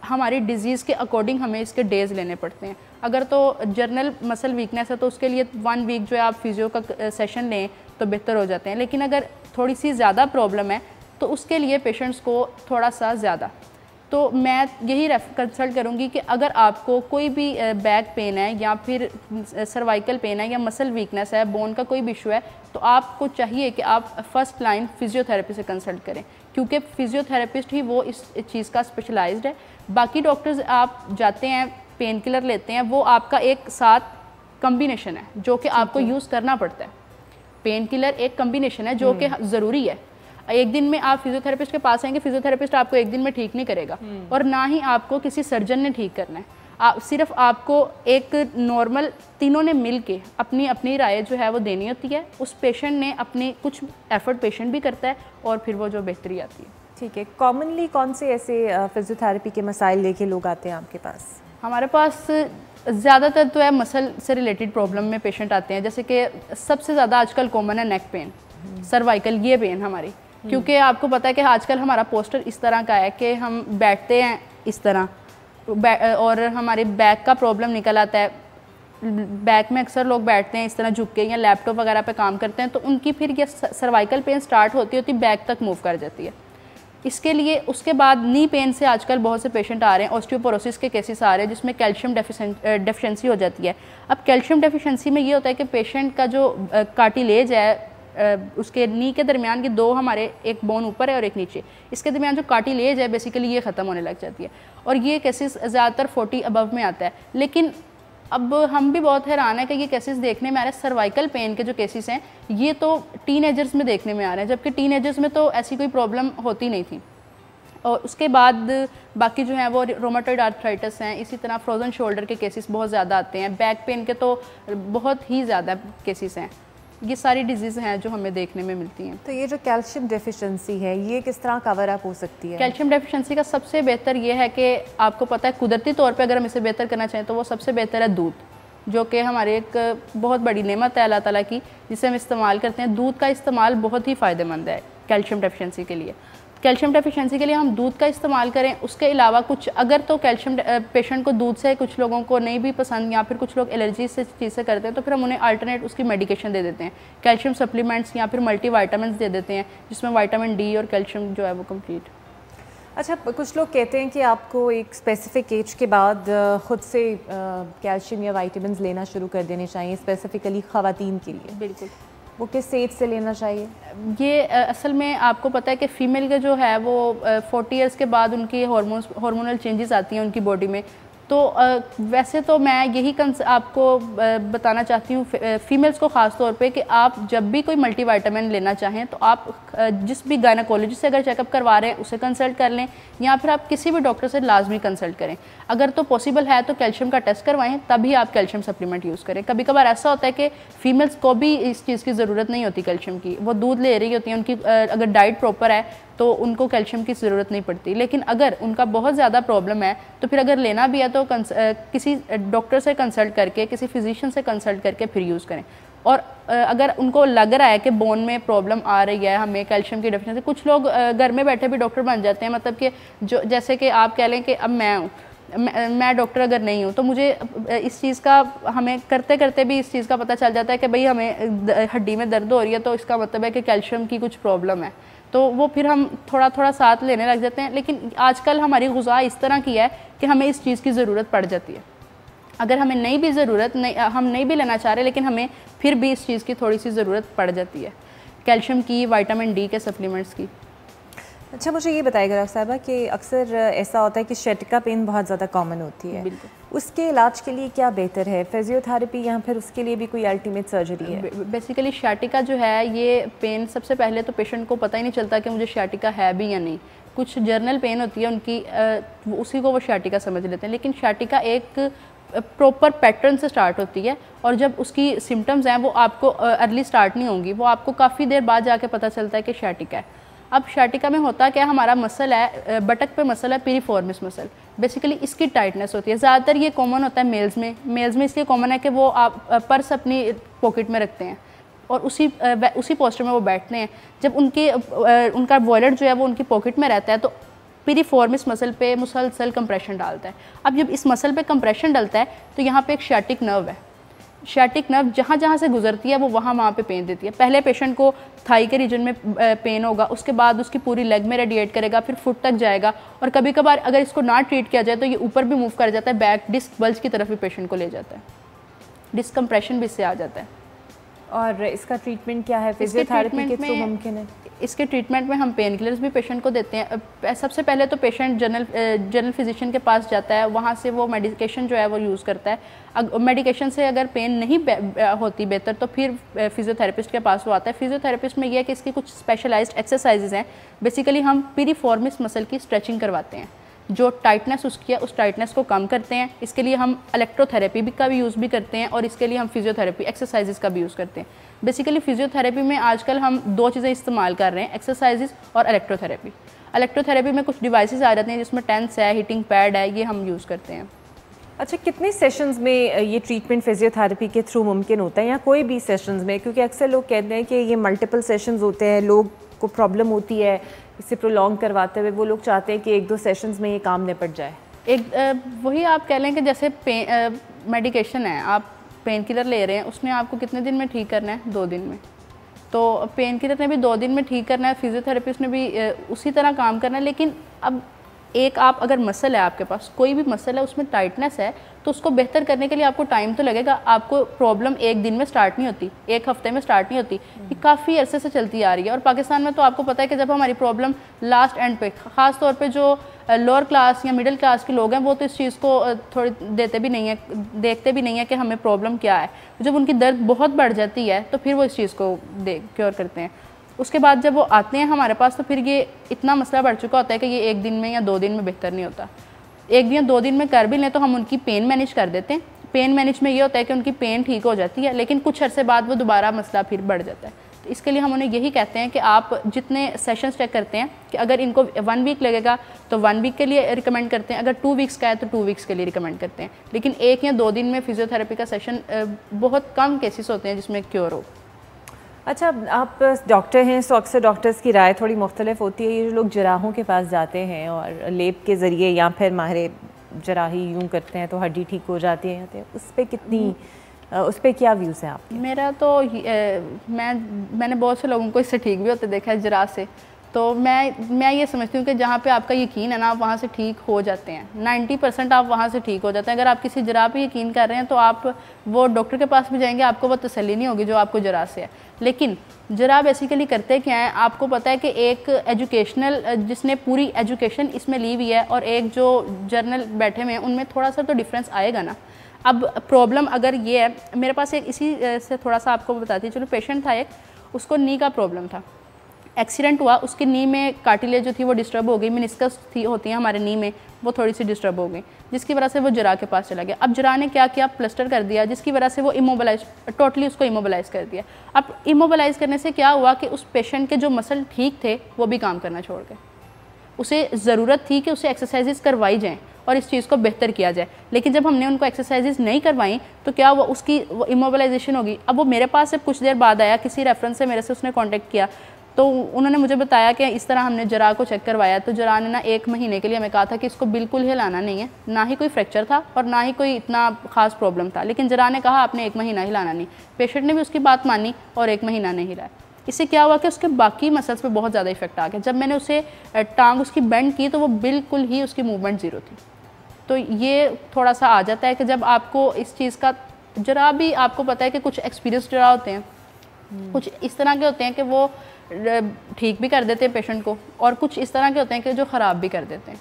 हमारी डिज़ीज़ के अकॉर्डिंग हमें इसके डेज़ लेने पड़ते हैं। अगर तो जर्नल मसल वीकनेस है तो उसके लिए 1 वीक जो है आप फिजियो का सेशन लें तो बेहतर हो जाते हैं। लेकिन अगर थोड़ी सी ज़्यादा प्रॉब्लम है तो उसके लिए पेशेंट्स को थोड़ा सा ज़्यादा, तो मैं यही कंसल्ट करूँगी कि अगर आपको कोई भी बैक पेन है या फिर सर्वाइकल पेन है या मसल वीकनेस है, बोन का कोई भी इशू है, तो आपको चाहिए कि आप फर्स्ट लाइन फिजियोथेरेपी से कंसल्ट करें, क्योंकि फिजियोथेरेपिस्ट ही वो इस चीज़ का स्पेशलाइज्ड है। बाकी डॉक्टर्स आप जाते हैं, पेन किलर लेते हैं, वो आपका एक साथ कम्बिनेशन है जो कि आपको यूज़ करना पड़ता है। पेन किलर एक कम्बिनेशन है जो कि ज़रूरी है। एक दिन में आप फिजियोथेरेपिस्ट के पास आएंगे, फिजियोथेरेपिस्ट आपको एक दिन में ठीक नहीं करेगा, और ना ही आपको किसी सर्जन ने ठीक करना है। सिर्फ आपको एक नॉर्मल तीनों ने मिल के अपनी अपनी राय जो है वो देनी होती है। उस पेशेंट ने अपनी कुछ एफर्ट पेशेंट भी करता है और फिर वो जो बेहतरी आती है। ठीक है, कॉमनली कौन से ऐसे फिजियोथेरेपी के मसाइल लेके लोग आते हैं आपके पास? हमारे पास ज़्यादातर तो है मसल से रिलेटेड प्रॉब्लम में पेशेंट आते हैं। जैसे कि सबसे ज़्यादा आजकल कॉमन है नेक पेन, सर्वाइकल, ये पेन हमारी, क्योंकि आपको पता है कि आजकल हमारा पोस्टर इस तरह का है कि हम बैठते हैं इस तरह, और हमारे बैक का प्रॉब्लम निकल आता है। बैक में अक्सर लोग बैठते हैं इस तरह झुक के या लैपटॉप वगैरह पे काम करते हैं, तो उनकी फिर ये सर्वाइकल पेन स्टार्ट होती बैक तक मूव कर जाती है। इसके लिए उसके बाद नी पेन से आजकल बहुत से पेशेंट आ रहे हैं, ऑस्टियोपोरोसिस के केसेस आ रहे हैं जिसमें कैल्शियम डेफिशिएंसी हो जाती है। अब कैल्शियम डेफिशिएंसी में ये होता है कि पेशेंट का जो कार्टिलेज है, उसके नी के दरमियान के 2 हमारे, एक बोन ऊपर है और एक नीचे, इसके दरमियान जो कार्टिलेज है बेसिकली ये ख़त्म होने लग जाती है, और ये केसेस ज़्यादातर 40 अबव में आता है। लेकिन अब हम भी बहुत हैरान है कि ये केसेस देखने में आ रहे हैं, सर्वाइकल पेन के जो केसेस हैं ये तो टीनेजर्स में देखने में आ रहे हैं, जबकि टीनेजर्स में तो ऐसी कोई प्रॉब्लम होती नहीं थी। और उसके बाद बाकी जो हैं वो रोमेटॉइड आर्थराइटिस हैं, इसी तरह फ्रोज़न शोल्डर के केसेस बहुत ज़्यादा आते हैं, बैक पेन के तो बहुत ही ज़्यादा केसेस हैं। ये सारी डिजीज़ हैं जो हमें देखने में मिलती हैं। तो ये जो कैल्शियम डेफिशिएंसी है ये किस तरह कवर अप हो सकती है? कैल्शियम डेफिशिएंसी का सबसे बेहतर ये है कि आपको पता है कुदरती तौर पे अगर हम इसे बेहतर करना चाहें तो वो सबसे बेहतर है दूध, जो कि हमारे एक बहुत बड़ी नेमत है अल्लाह ताला की, जिसे हम इस्तेमाल करते हैं। दूध का इस्तेमाल बहुत ही फ़ायदेमंद है कैल्शियम डेफिशिएंसी के लिए। कैल्शियम डेफिशिएंसी के लिए हम दूध का इस्तेमाल करें। उसके अलावा कुछ अगर तो कैल्शियम पेशेंट को दूध से कुछ लोगों को नहीं भी पसंद, या फिर कुछ लोग एलर्जी से चीज़ें करते हैं, तो फिर हम उन्हें अल्टरनेट उसकी मेडिकेशन दे देते हैं, कैल्शियम सप्लीमेंट्स या फिर मल्टीविटामिन्स दे देते हैं, जिसमें विटामिन डी और कैल्शियम जो है वो कंप्लीट। अच्छा, कुछ लोग कहते हैं कि आपको एक स्पेसिफिक एज के बाद ख़ुद से कैल्शियम या विटामिन्स लेना शुरू कर देने चाहिए, स्पेसिफिकली ख़वातीन के लिए। बिल्कुल। वो किस एज से लेना चाहिए? ये असल में आपको पता है कि फ़ीमेल के जो है वो 40 ईयर्स के बाद उनकी हार्मोनल चेंजेस आती हैं उनकी बॉडी में, तो वैसे तो मैं यही आपको बताना चाहती हूँ फीमेल्स को ख़ास तौर पे कि आप जब भी कोई मल्टीविटामिन लेना चाहें तो आप जिस भी गायनेकोलॉजिस्ट से अगर चेकअप करवा रहे हैं उसे कंसल्ट कर लें, या फिर आप किसी भी डॉक्टर से लाजमी कंसल्ट करें। अगर तो पॉसिबल है तो कैल्शियम का टेस्ट करवाएं, तभी आप कैल्शियम सप्लीमेंट यूज़ करें। कभी कभार ऐसा होता है कि फ़ीमेल्स को भी इस चीज़ की ज़रूरत नहीं होती कैल्शियम की, वो दूध ले रही होती हैं, उनकी अगर डाइट प्रॉपर है तो उनको कैल्शियम की ज़रूरत नहीं पड़ती। लेकिन अगर उनका बहुत ज़्यादा प्रॉब्लम है तो फिर अगर लेना भी है तो किसी डॉक्टर से कंसल्ट करके, किसी फिजिशियन से कंसल्ट करके फिर यूज़ करें। और अगर उनको लग रहा है कि बोन में प्रॉब्लम आ रही है, हमें कैल्शियम की डेफिशिएंसी, कुछ लोग घर में बैठे भी डॉक्टर बन जाते हैं, मतलब कि जो जैसे कि आप कह लें कि अब मैं डॉक्टर अगर नहीं हूँ तो मुझे इस चीज़ का, हमें करते करते भी इस चीज़ का पता चल जाता है कि भाई हमें हड्डी में दर्द हो रही है, तो इसका मतलब है कि कैल्शियम की कुछ प्रॉब्लम है, तो वो फिर हम थोड़ा थोड़ा साथ लेने लग जाते हैं। लेकिन आजकल हमारी ग़िज़ा इस तरह की है कि हमें इस चीज़ की ज़रूरत पड़ जाती है। अगर हमें नहीं भी ज़रूरत नहीं, हम नहीं भी लेना चाह रहे, लेकिन हमें फिर भी इस चीज़ की थोड़ी सी ज़रूरत पड़ जाती है, कैल्शियम की, विटामिन डी के सप्लीमेंट्स की। अच्छा, मुझे ये बताइएगा डॉक्टर साहबा कि अक्सर ऐसा होता है कि शैटिका पेन बहुत ज़्यादा कॉमन होती है, उसके इलाज के लिए क्या बेहतर है, फिजियोथेरेपी या फिर उसके लिए भी कोई अल्टीमेट सर्जरी है? बेसिकली शैटिका जो है, ये पेन सबसे पहले तो पेशेंट को पता ही नहीं चलता कि मुझे शैटिका है भी या नहीं। कुछ जर्नल पेन होती है उनकी, उसी को वो शैटिका समझ लेते हैं, लेकिन शैटिका एक प्रॉपर पैटर्न से स्टार्ट होती है, और जब उसकी सिम्टम्स हैं वो आपको अर्ली स्टार्ट नहीं होंगी, वो आपको काफ़ी देर बाद जाके पता चलता है कि शैटिका है। अब शैटिका में होता क्या, हमारा मसल है, बटक पे मसल है, पिरिफॉर्मिस मसल, बेसिकली इसकी टाइटनेस होती है। ज़्यादातर ये कॉमन होता है मेल्स में इसलिए कॉमन है कि वो आप पर्स अपनी पॉकेट में रखते हैं और उसी पोस्टर में वो बैठते हैं। जब उनका वॉलेट जो है वो उनकी पॉकेट में रहता है तो पिरिफॉर्मिस मसल पे मुसलसल कंप्रेशन डालता है। अब जब इस मसल पे कंप्रेशन डलता है तो यहाँ पे एक शैटिक नर्व है, शैटिक नर्व जहाँ से गुजरती है वो वहाँ पे पेन देती है। पहले पेशेंट को थाई के रीजन में पेन होगा, उसके बाद उसकी पूरी लेग में रेडिएट करेगा, फिर फुट तक जाएगा, और कभी कभार अगर इसको ना ट्रीट किया जाए तो ये ऊपर भी मूव कर जाता है, बैक डिस्क बल्ज की तरफ भी पेशेंट को ले जाता है, डिस्कम्प्रेशन भी इससे आ जाता है। और इसका ट्रीटमेंट क्या है, फिजियोथेरेपी के थ्रू मुमकिन है? इसके ट्रीटमेंट में हम पेन किलर्स भी पेशेंट को देते हैं। सबसे पहले तो पेशेंट जनरल फिजिशियन के पास जाता है, वहाँ से वो मेडिकेशन जो है वो यूज़ करता है। मेडिकेशन से अगर पेन नहीं होती बेहतर तो फिर फिजियोथेरेपिस्ट के पास वो आता है। फिजियोथेरेपिस्ट में यह है कि इसकी कुछ स्पेशलाइज्ड एक्सरसाइजेज हैं। बेसिकली हम पिरिफॉर्मिस मसल की स्ट्रेचिंग करवाते हैं, जो टाइटनेस उसकी है उस टाइटनेस को कम करते हैं। इसके लिए हम इलेक्ट्रोथेरेपी का भी यूज़ भी करते हैं, और इसके लिए हम फिजियोथेरेपी एक्सरसाइजेज का भी यूज़ करते हैं। बेसिकली फिजियोथेरेपी में आजकल हम दो चीज़ें इस्तेमाल कर रहे हैं, एक्सरसाइजेज और इलेक्ट्रोथेरेपी। इलेक्ट्रोथेरेपी में कुछ डिवाइसेस आ जाते हैं जिसमें टेंस है, हीटिंग पैड है, ये हम यूज़ करते हैं। अच्छा, कितने सेशंस में ये ट्रीटमेंट फिजियोथेरेपी के थ्रू मुमकिन होता है, या कोई भी सेशंस में? क्योंकि अक्सर लोग कहते हैं कि ये मल्टीपल सेशंस होते हैं, लोग को प्रॉब्लम होती है इसे प्रोलॉन्ग करवाते हुए, वो लोग चाहते हैं कि 1-2 सेशंस में ये काम निपट जाए। वही आप कह लें कि जैसे मेडिकेशन है, आप पेन किलर ले रहे हैं, उसने आपको कितने दिन में ठीक करना है? 2 दिन में। तो पेन किलर ने भी 2 दिन में ठीक करना है, फिजियोथेरेपिस्ट ने भी उसी तरह काम करना है। लेकिन अब एक आप अगर मसल है, आपके पास कोई भी मसल है, उसमें टाइटनेस है, तो उसको बेहतर करने के लिए आपको टाइम तो लगेगा। आपको प्रॉब्लम एक दिन में स्टार्ट नहीं होती, एक हफ्ते में स्टार्ट नहीं होती, ये काफ़ी अरसे से चलती आ रही है। और पाकिस्तान में तो आपको पता है कि जब हमारी प्रॉब्लम लास्ट एंड पे, ख़ास तौर पे जो लोअर क्लास या मिडिल क्लास के लोग हैं, वो तो इस चीज़ को थोड़ी देखते भी नहीं है कि हमें प्रॉब्लम क्या है। जब उनकी दर्द बहुत बढ़ जाती है तो फिर वो इस चीज़ को क्योर करते हैं। उसके बाद जब वो आते हैं हमारे पास तो फिर ये इतना मसला बढ़ चुका होता है कि ये 1 दिन में या 2 दिन में बेहतर नहीं होता। 1 दिन या 2 दिन में कर भी लें तो हम उनकी पेन मैनेज कर देते हैं। पेन मैनेज में ये होता है कि उनकी पेन ठीक हो जाती है, लेकिन कुछ अरसे बाद वो दोबारा मसला फिर बढ़ जाता है। तो इसके लिए हम उन्हें यही कहते हैं कि आप जितने सेशंस चेक करते हैं कि अगर इनको 1 वीक लगेगा तो 1 वीक के लिए रिकमेंड करते हैं, अगर 2 वीक्स का है तो 2 वीक्स के लिए रिकमेंड करते हैं। लेकिन 1 या 2 दिन में फिजियोथेरेपी का सेशन बहुत कम केसेस होते हैं जिसमें क्योर हो। अच्छा, आप डॉक्टर हैं, सो अक्सर डॉक्टर्स की राय थोड़ी मुख्तलिफ होती है। ये जो लोग जराहों के पास जाते हैं और लेप के ज़रिए या फिर माहिर जराही यूँ करते हैं तो हड्डी ठीक हो जाती है, उस पर क्या व्यूज़ हैं आपके? मेरा तो मैंने बहुत से लोगों को इससे ठीक भी होते देखा है जरा से, तो मैं ये समझती हूँ कि जहाँ पे आपका यकीन है ना, आप वहाँ से ठीक हो जाते हैं। 90% आप वहाँ से ठीक हो जाते हैं। अगर आप किसी जरा पे यकीन कर रहे हैं तो आप वो डॉक्टर के पास भी जाएंगे, आपको वो तसल्ली नहीं होगी जो आपको जरा से है। लेकिन जरा बेसिकली करते क्या है, आपको पता है कि एक एजुकेशनल जिसने पूरी एजुकेशन इसमें ली हुई है और एक जो जर्नल बैठे हुए हैं, उनमें थोड़ा सा तो डिफरेंस आएगा ना। अब प्रॉब्लम अगर ये है, मेरे पास एक इसी से थोड़ा सा आपको बताती है। चलो, पेशेंट था एक, उसको नी का प्रॉब्लम था, एक्सीडेंट हुआ, उसकी नी में कार्टिलेज जो थी वो डिस्टर्ब हो गई, मिनिस्कस थी होती है हमारे नी में, वो थोड़ी सी डिस्टर्ब हो गई, जिसकी वजह से वो जरा के पास चला गया। अब जरा ने क्या किया, प्लास्टर कर दिया, जिसकी वजह से वो इमोबलाइज, टोटली उसको इमोबलाइज कर दिया। अब इमोबलाइज करने से क्या हुआ कि उस पेशेंट के जो मसल ठीक थे वो भी काम करना छोड़ गए। उसे ज़रूरत थी कि उसे एक्सरसाइजेज करवाई जाएँ और इस चीज़ को बेहतर किया जाए, लेकिन जब हमने उनको एक्सरसाइजेज नहीं करवाई तो क्या वो उसकी वो इमोबलाइजेशन होगी। अब वो मेरे पास से कुछ देर बाद आया, किसी रेफरेंस से मेरे से उसने कांटेक्ट किया, तो उन्होंने मुझे बताया कि इस तरह हमने जरा को चेक करवाया, तो जरा ने ना 1 महीने के लिए हमें कहा था कि इसको बिल्कुल हिलाना नहीं है, ना ही कोई फ्रैक्चर था और ना ही कोई इतना ख़ास प्रॉब्लम था, लेकिन जरा ने कहा आपने 1 महीना हिलाना नहीं। पेशेंट ने भी उसकी बात मानी और 1 महीना नहीं हिलाया। इससे क्या हुआ कि उसके बाकी मसल्स पे बहुत ज़्यादा इफेक्ट आ गया। जब मैंने उसे टांग उसकी बेंड की तो वो बिल्कुल ही उसकी मूवमेंट ज़ीरो थी। तो ये थोड़ा सा आ जाता है कि जब आपको इस चीज़ का जरा भी, आपको पता है कि कुछ एक्सपीरियंस जरा होते हैं, कुछ इस तरह के होते हैं कि वो ठीक भी कर देते हैं पेशेंट को, और कुछ इस तरह के होते हैं कि जो ख़राब भी कर देते हैं।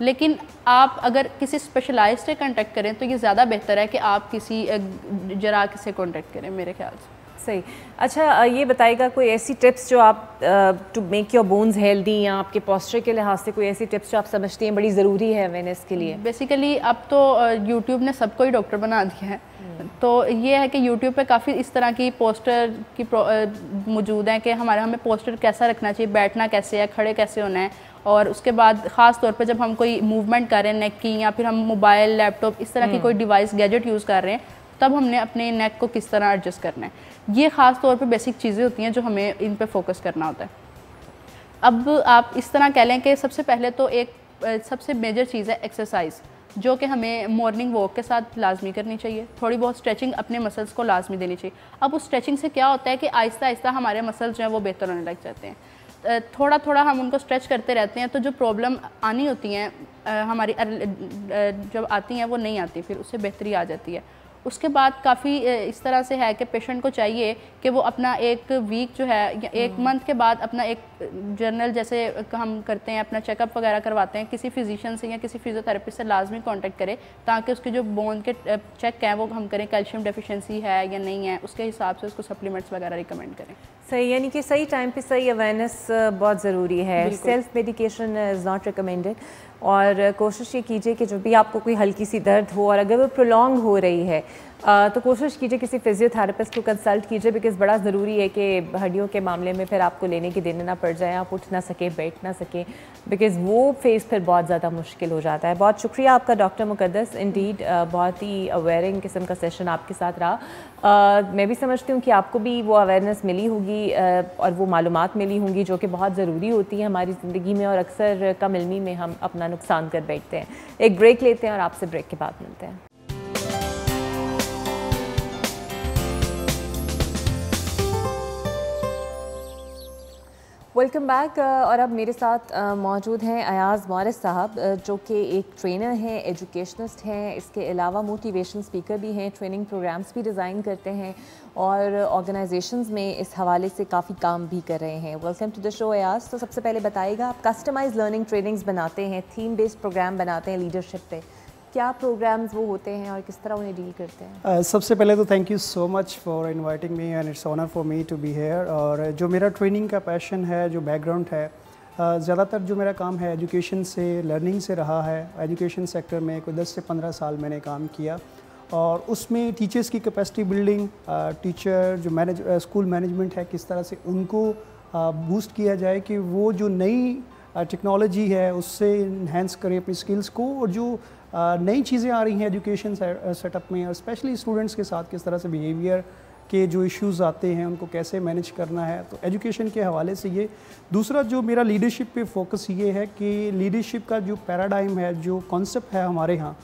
लेकिन आप अगर किसी स्पेशलाइज्ड से कांटेक्ट करें तो ये ज़्यादा बेहतर है कि आप किसी जरा से कांटेक्ट करें, मेरे ख्याल से। सही। अच्छा, ये बताइएगा कोई ऐसी टिप्स जो आप to make your bones healthy, या आपके पोस्चर के लिहाज से कोई ऐसी टिप्स जो आप समझती हैं बड़ी ज़रूरी है अवेयरनेस के लिए? बेसिकली अब तो यूट्यूब ने सबको ही डॉक्टर बना दिया है, तो ये है कि यूट्यूब पे काफ़ी इस तरह की पोस्टर की मौजूद हैं कि हमें पोस्टर कैसा रखना चाहिए, बैठना कैसे है, खड़े कैसे होना है, और उसके बाद ख़ास तौर पे जब हम कोई मूवमेंट कर रहे हैं नेक की, या फिर हम मोबाइल, लैपटॉप, इस तरह की कोई डिवाइस, गैजेट यूज़ कर रहे हैं, तब हमने अपने नेक को किस तरह एडजस्ट करना है। ये ख़ास तौर पे बेसिक चीज़ें होती हैं जो हमें इन पे फोकस करना होता है। अब आप इस तरह कह लें कि सबसे पहले तो एक सबसे मेजर चीज़ है एक्सरसाइज, जो कि हमें मॉर्निंग वॉक के साथ लाजमी करनी चाहिए। थोड़ी बहुत स्ट्रेचिंग अपने मसल्स को लाजमी देनी चाहिए। अब उस स्ट्रेचिंग से क्या होता है कि आहिस्ता आहिस्ता हमारे मसल्स जो हैं वो बेहतर होने लग जाते हैं। थोड़ा थोड़ा हम उनको स्ट्रेच करते रहते हैं तो जो प्रॉब्लम आनी होती हैं हमारी जब आती हैं वो नहीं आती, फिर उससे बेहतरी आ जाती है। उसके बाद काफ़ी इस तरह से है कि पेशेंट को चाहिए कि वो अपना एक वीक जो है या 1 मंथ के बाद अपना एक जर्नल जैसे हम करते हैं, अपना चेकअप वगैरह करवाते हैं, किसी फिजिशियन से या किसी फिजियोथेरेपिस्ट से लाजमी कांटेक्ट करें, ताकि उसके जो बोन के चेक हैं वो हम करें, कैल्शियम डेफिशिएंसी है या नहीं है, उसके हिसाब से उसको सप्लीमेंट्स वगैरह रिकमेंड करें। सही, यानी कि सही टाइम पे सही अवेयरनेस बहुत ज़रूरी है। Self medication is not recommended, और कोशिश ये कीजिए कि जब भी आपको कोई हल्की सी दर्द हो और अगर वो प्रोलॉन्ग हो रही है तो कोशिश कीजिए किसी फिजियोथेरेपिस्ट को कंसल्ट कीजिए, बिकॉज़ बड़ा ज़रूरी है कि हड्डियों के मामले में फिर आपको लेने की देने ना पड़ जाए, आप उठ ना सकें, बैठ ना सकें, बिकॉज़ वो फेज़ फिर बहुत ज़्यादा मुश्किल हो जाता है। बहुत शुक्रिया आपका डॉक्टर मुक़द्दस, इंडीड बहुत ही अवेयरिंग किस्म का सेशन आपके साथ रहा। मैं भी समझती हूँ कि आपको भी वो अवेयरनेस मिली होगी और वो मालूमात मिली होंगी जो कि बहुत ज़रूरी होती है हमारी ज़िंदगी में, और अक्सर कम इल्मी में हम अपना नुकसान कर बैठते हैं। एक ब्रेक लेते हैं और आपसे ब्रेक के बाद मिलते हैं। Welcome back. और अब मेरे साथ मौजूद हैं अयाज़ मोरिस साहब, जो कि एक ट्रेनर हैं, एजुकेशनिस्ट हैं, इसके अलावा मोटिवेशन स्पीकर भी हैं, ट्रेनिंग प्रोग्राम्स भी डिज़ाइन करते हैं और ऑर्गेनाइजेशंस में इस हवाले से काफ़ी काम भी कर रहे हैं। Welcome to the show Ayaz. तो सबसे पहले बताइएगा, आप कस्टमाइज लर्निंग ट्रेनिंग्स बनाते हैं, थीम बेस्ड प्रोग्राम बनाते हैं लीडरशिप पे, क्या प्रोग्राम्स वो होते हैं और किस तरह उन्हें डील करते हैं? सबसे पहले तो thank you so much for inviting me and it's honour for me to be here. और जो मेरा ट्रेनिंग का पैशन है, जो बैकग्राउंड है, ज़्यादातर जो मेरा काम है एजुकेशन से, लर्निंग से रहा है। एजुकेशन सेक्टर में कोई 10 से 15 साल मैंने काम किया, और उसमें टीचर्स की कैपेसिटी बिल्डिंग, टीचर जो स्कूल मैनेजमेंट है, किस तरह से उनको बूस्ट किया जाए कि वो जो नई टेक्नोलॉजी है उससे इन्हेंस करें अपनी स्किल्स को, और जो नई चीज़ें आ रही हैं एजुकेशन सेटअप में, और स्पेशली स्टूडेंट्स के साथ किस तरह से बिहेवियर के जो इश्यूज़ आते हैं उनको कैसे मैनेज करना है, तो एजुकेशन के हवाले से ये। दूसरा जो मेरा लीडरशिप पे फोकस ये है कि लीडरशिप का जो पैराडाइम है, जो कॉन्सेप्ट है हमारे यहाँ,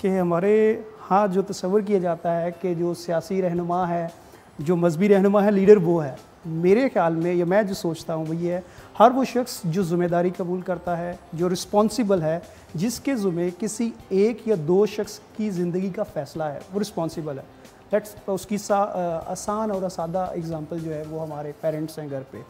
कि हमारे यहाँ जो तस्वर किया जाता है कि जो सियासी रहनुमा है, जो मजहबी रहनुमा है, लीडर वो है, मेरे ख्याल में या मैं जो सोचता हूँ वो ये है, हर वो शख्स जो ज़िम्मेदारी कबूल करता है, जो रिस्पॉन्सिबल है, जिसके ज़ुम्मे किसी एक या दो शख्स की ज़िंदगी का फ़ैसला है, वो रिस्पॉन्सिबल है। लेट्स उसकी आसान और सादा एग्जांपल जो है वो हमारे पेरेंट्स हैं घर पे,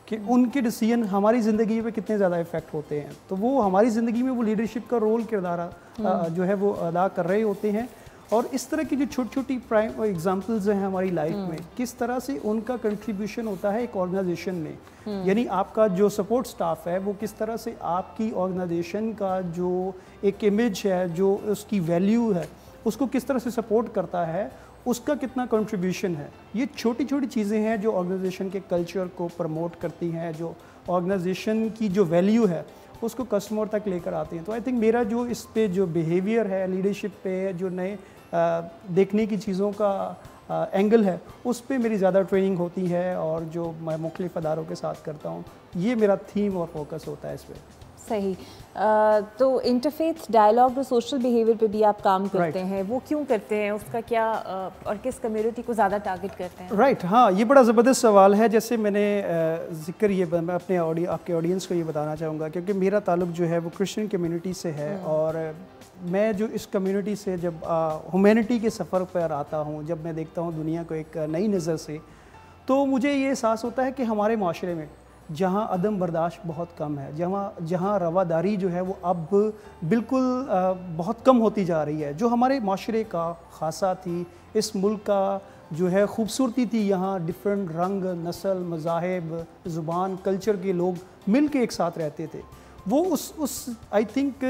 कि उनके डिसीजन हमारी ज़िंदगी पे कितने ज़्यादा इफ़ेक्ट होते हैं। तो वो हमारी ज़िंदगी में वो लीडरशिप का रोल किरदार जो है वो अदा कर रहे होते हैं। और इस तरह की जो छोटी छोटी प्राइम एग्जांपल्स हैं हमारी लाइफ में, किस तरह से उनका कंट्रीब्यूशन होता है एक ऑर्गेनाइजेशन में, यानी आपका जो सपोर्ट स्टाफ है वो किस तरह से आपकी ऑर्गेनाइजेशन का जो एक इमेज है, जो उसकी वैल्यू है, उसको किस तरह से सपोर्ट करता है, उसका कितना कंट्रीब्यूशन है। ये छोटी छोटी चीज़ें हैं जो ऑर्गेनाइजेशन के कल्चर को प्रमोट करती हैं, जो ऑर्गेनाइजेशन की जो वैल्यू है उसको कस्टमर तक लेकर आते हैं। तो आई थिंक मेरा जो इस पे जो बिहेवियर है, लीडरशिप पे जो नए देखने की चीज़ों का एंगल है, उस पे मेरी ज़्यादा ट्रेनिंग होती है और जो मैं मुख्तलिफ़ अदारों के साथ करता हूँ, ये मेरा थीम और फोकस होता है इस पर। सही। तो इंटरफेथ डायलॉग और सोशल बिहेवियर पे भी आप काम करते हैं, वो क्यों करते हैं, उसका क्या और किस कम्युनिटी को ज़्यादा टारगेट करते हैं? राइट, हाँ, ये बड़ा ज़बरदस्त सवाल है। जैसे मैंने जिक्र ये मैं अपने आपके ऑडियंस को ये बताना चाहूँगा, क्योंकि मेरा ताल्लुक जो है वो क्रिश्चियन कम्युनिटी से है, और मैं जो इस कम्युनिटी से जब ह्यूमैनिटी के सफ़र पर आता हूँ, जब मैं देखता हूँ दुनिया को एक नई नज़र से, तो मुझे ये एहसास होता है कि हमारे माशरे में जहाँ अदम बर्दाश्त बहुत कम है, जहाँ रवादारी जो है वो अब बिल्कुल बहुत कम होती जा रही है, जो हमारे माशरे का खासा थी, इस मुल्क का जो है खूबसूरती थी, यहाँ डिफरेंट रंग, नस्ल, मज़ाहिब, ज़ुबान, कल्चर के लोग मिल के एक साथ रहते थे। वो उस आई थिंक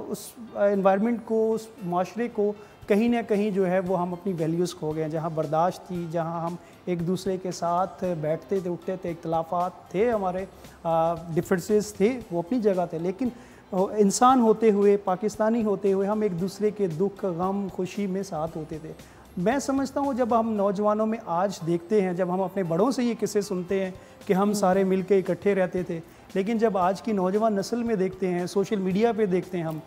उस एनवायरनमेंट को, उस माशरे को कहीं ना कहीं जो है वो हम अपनी वैल्यूज़ खो गए हैं। जहाँ बर्दाश्त थी, जहाँ हम एक दूसरे के साथ बैठते थे, उठते थे, इख्तलाफात थे, हमारे डिफरेंसेस थे, वो अपनी जगह थे, लेकिन इंसान होते हुए, पाकिस्तानी होते हुए हम एक दूसरे के दुख, गम, खुशी में साथ होते थे। मैं समझता हूँ जब हम नौजवानों में आज देखते हैं, जब हम अपने बड़ों से ये किस्से सुनते हैं कि हम सारे मिल के इकट्ठे रहते थे, लेकिन जब आज की नौजवान नस्ल में देखते हैं, सोशल मीडिया पे देखते हैं हम,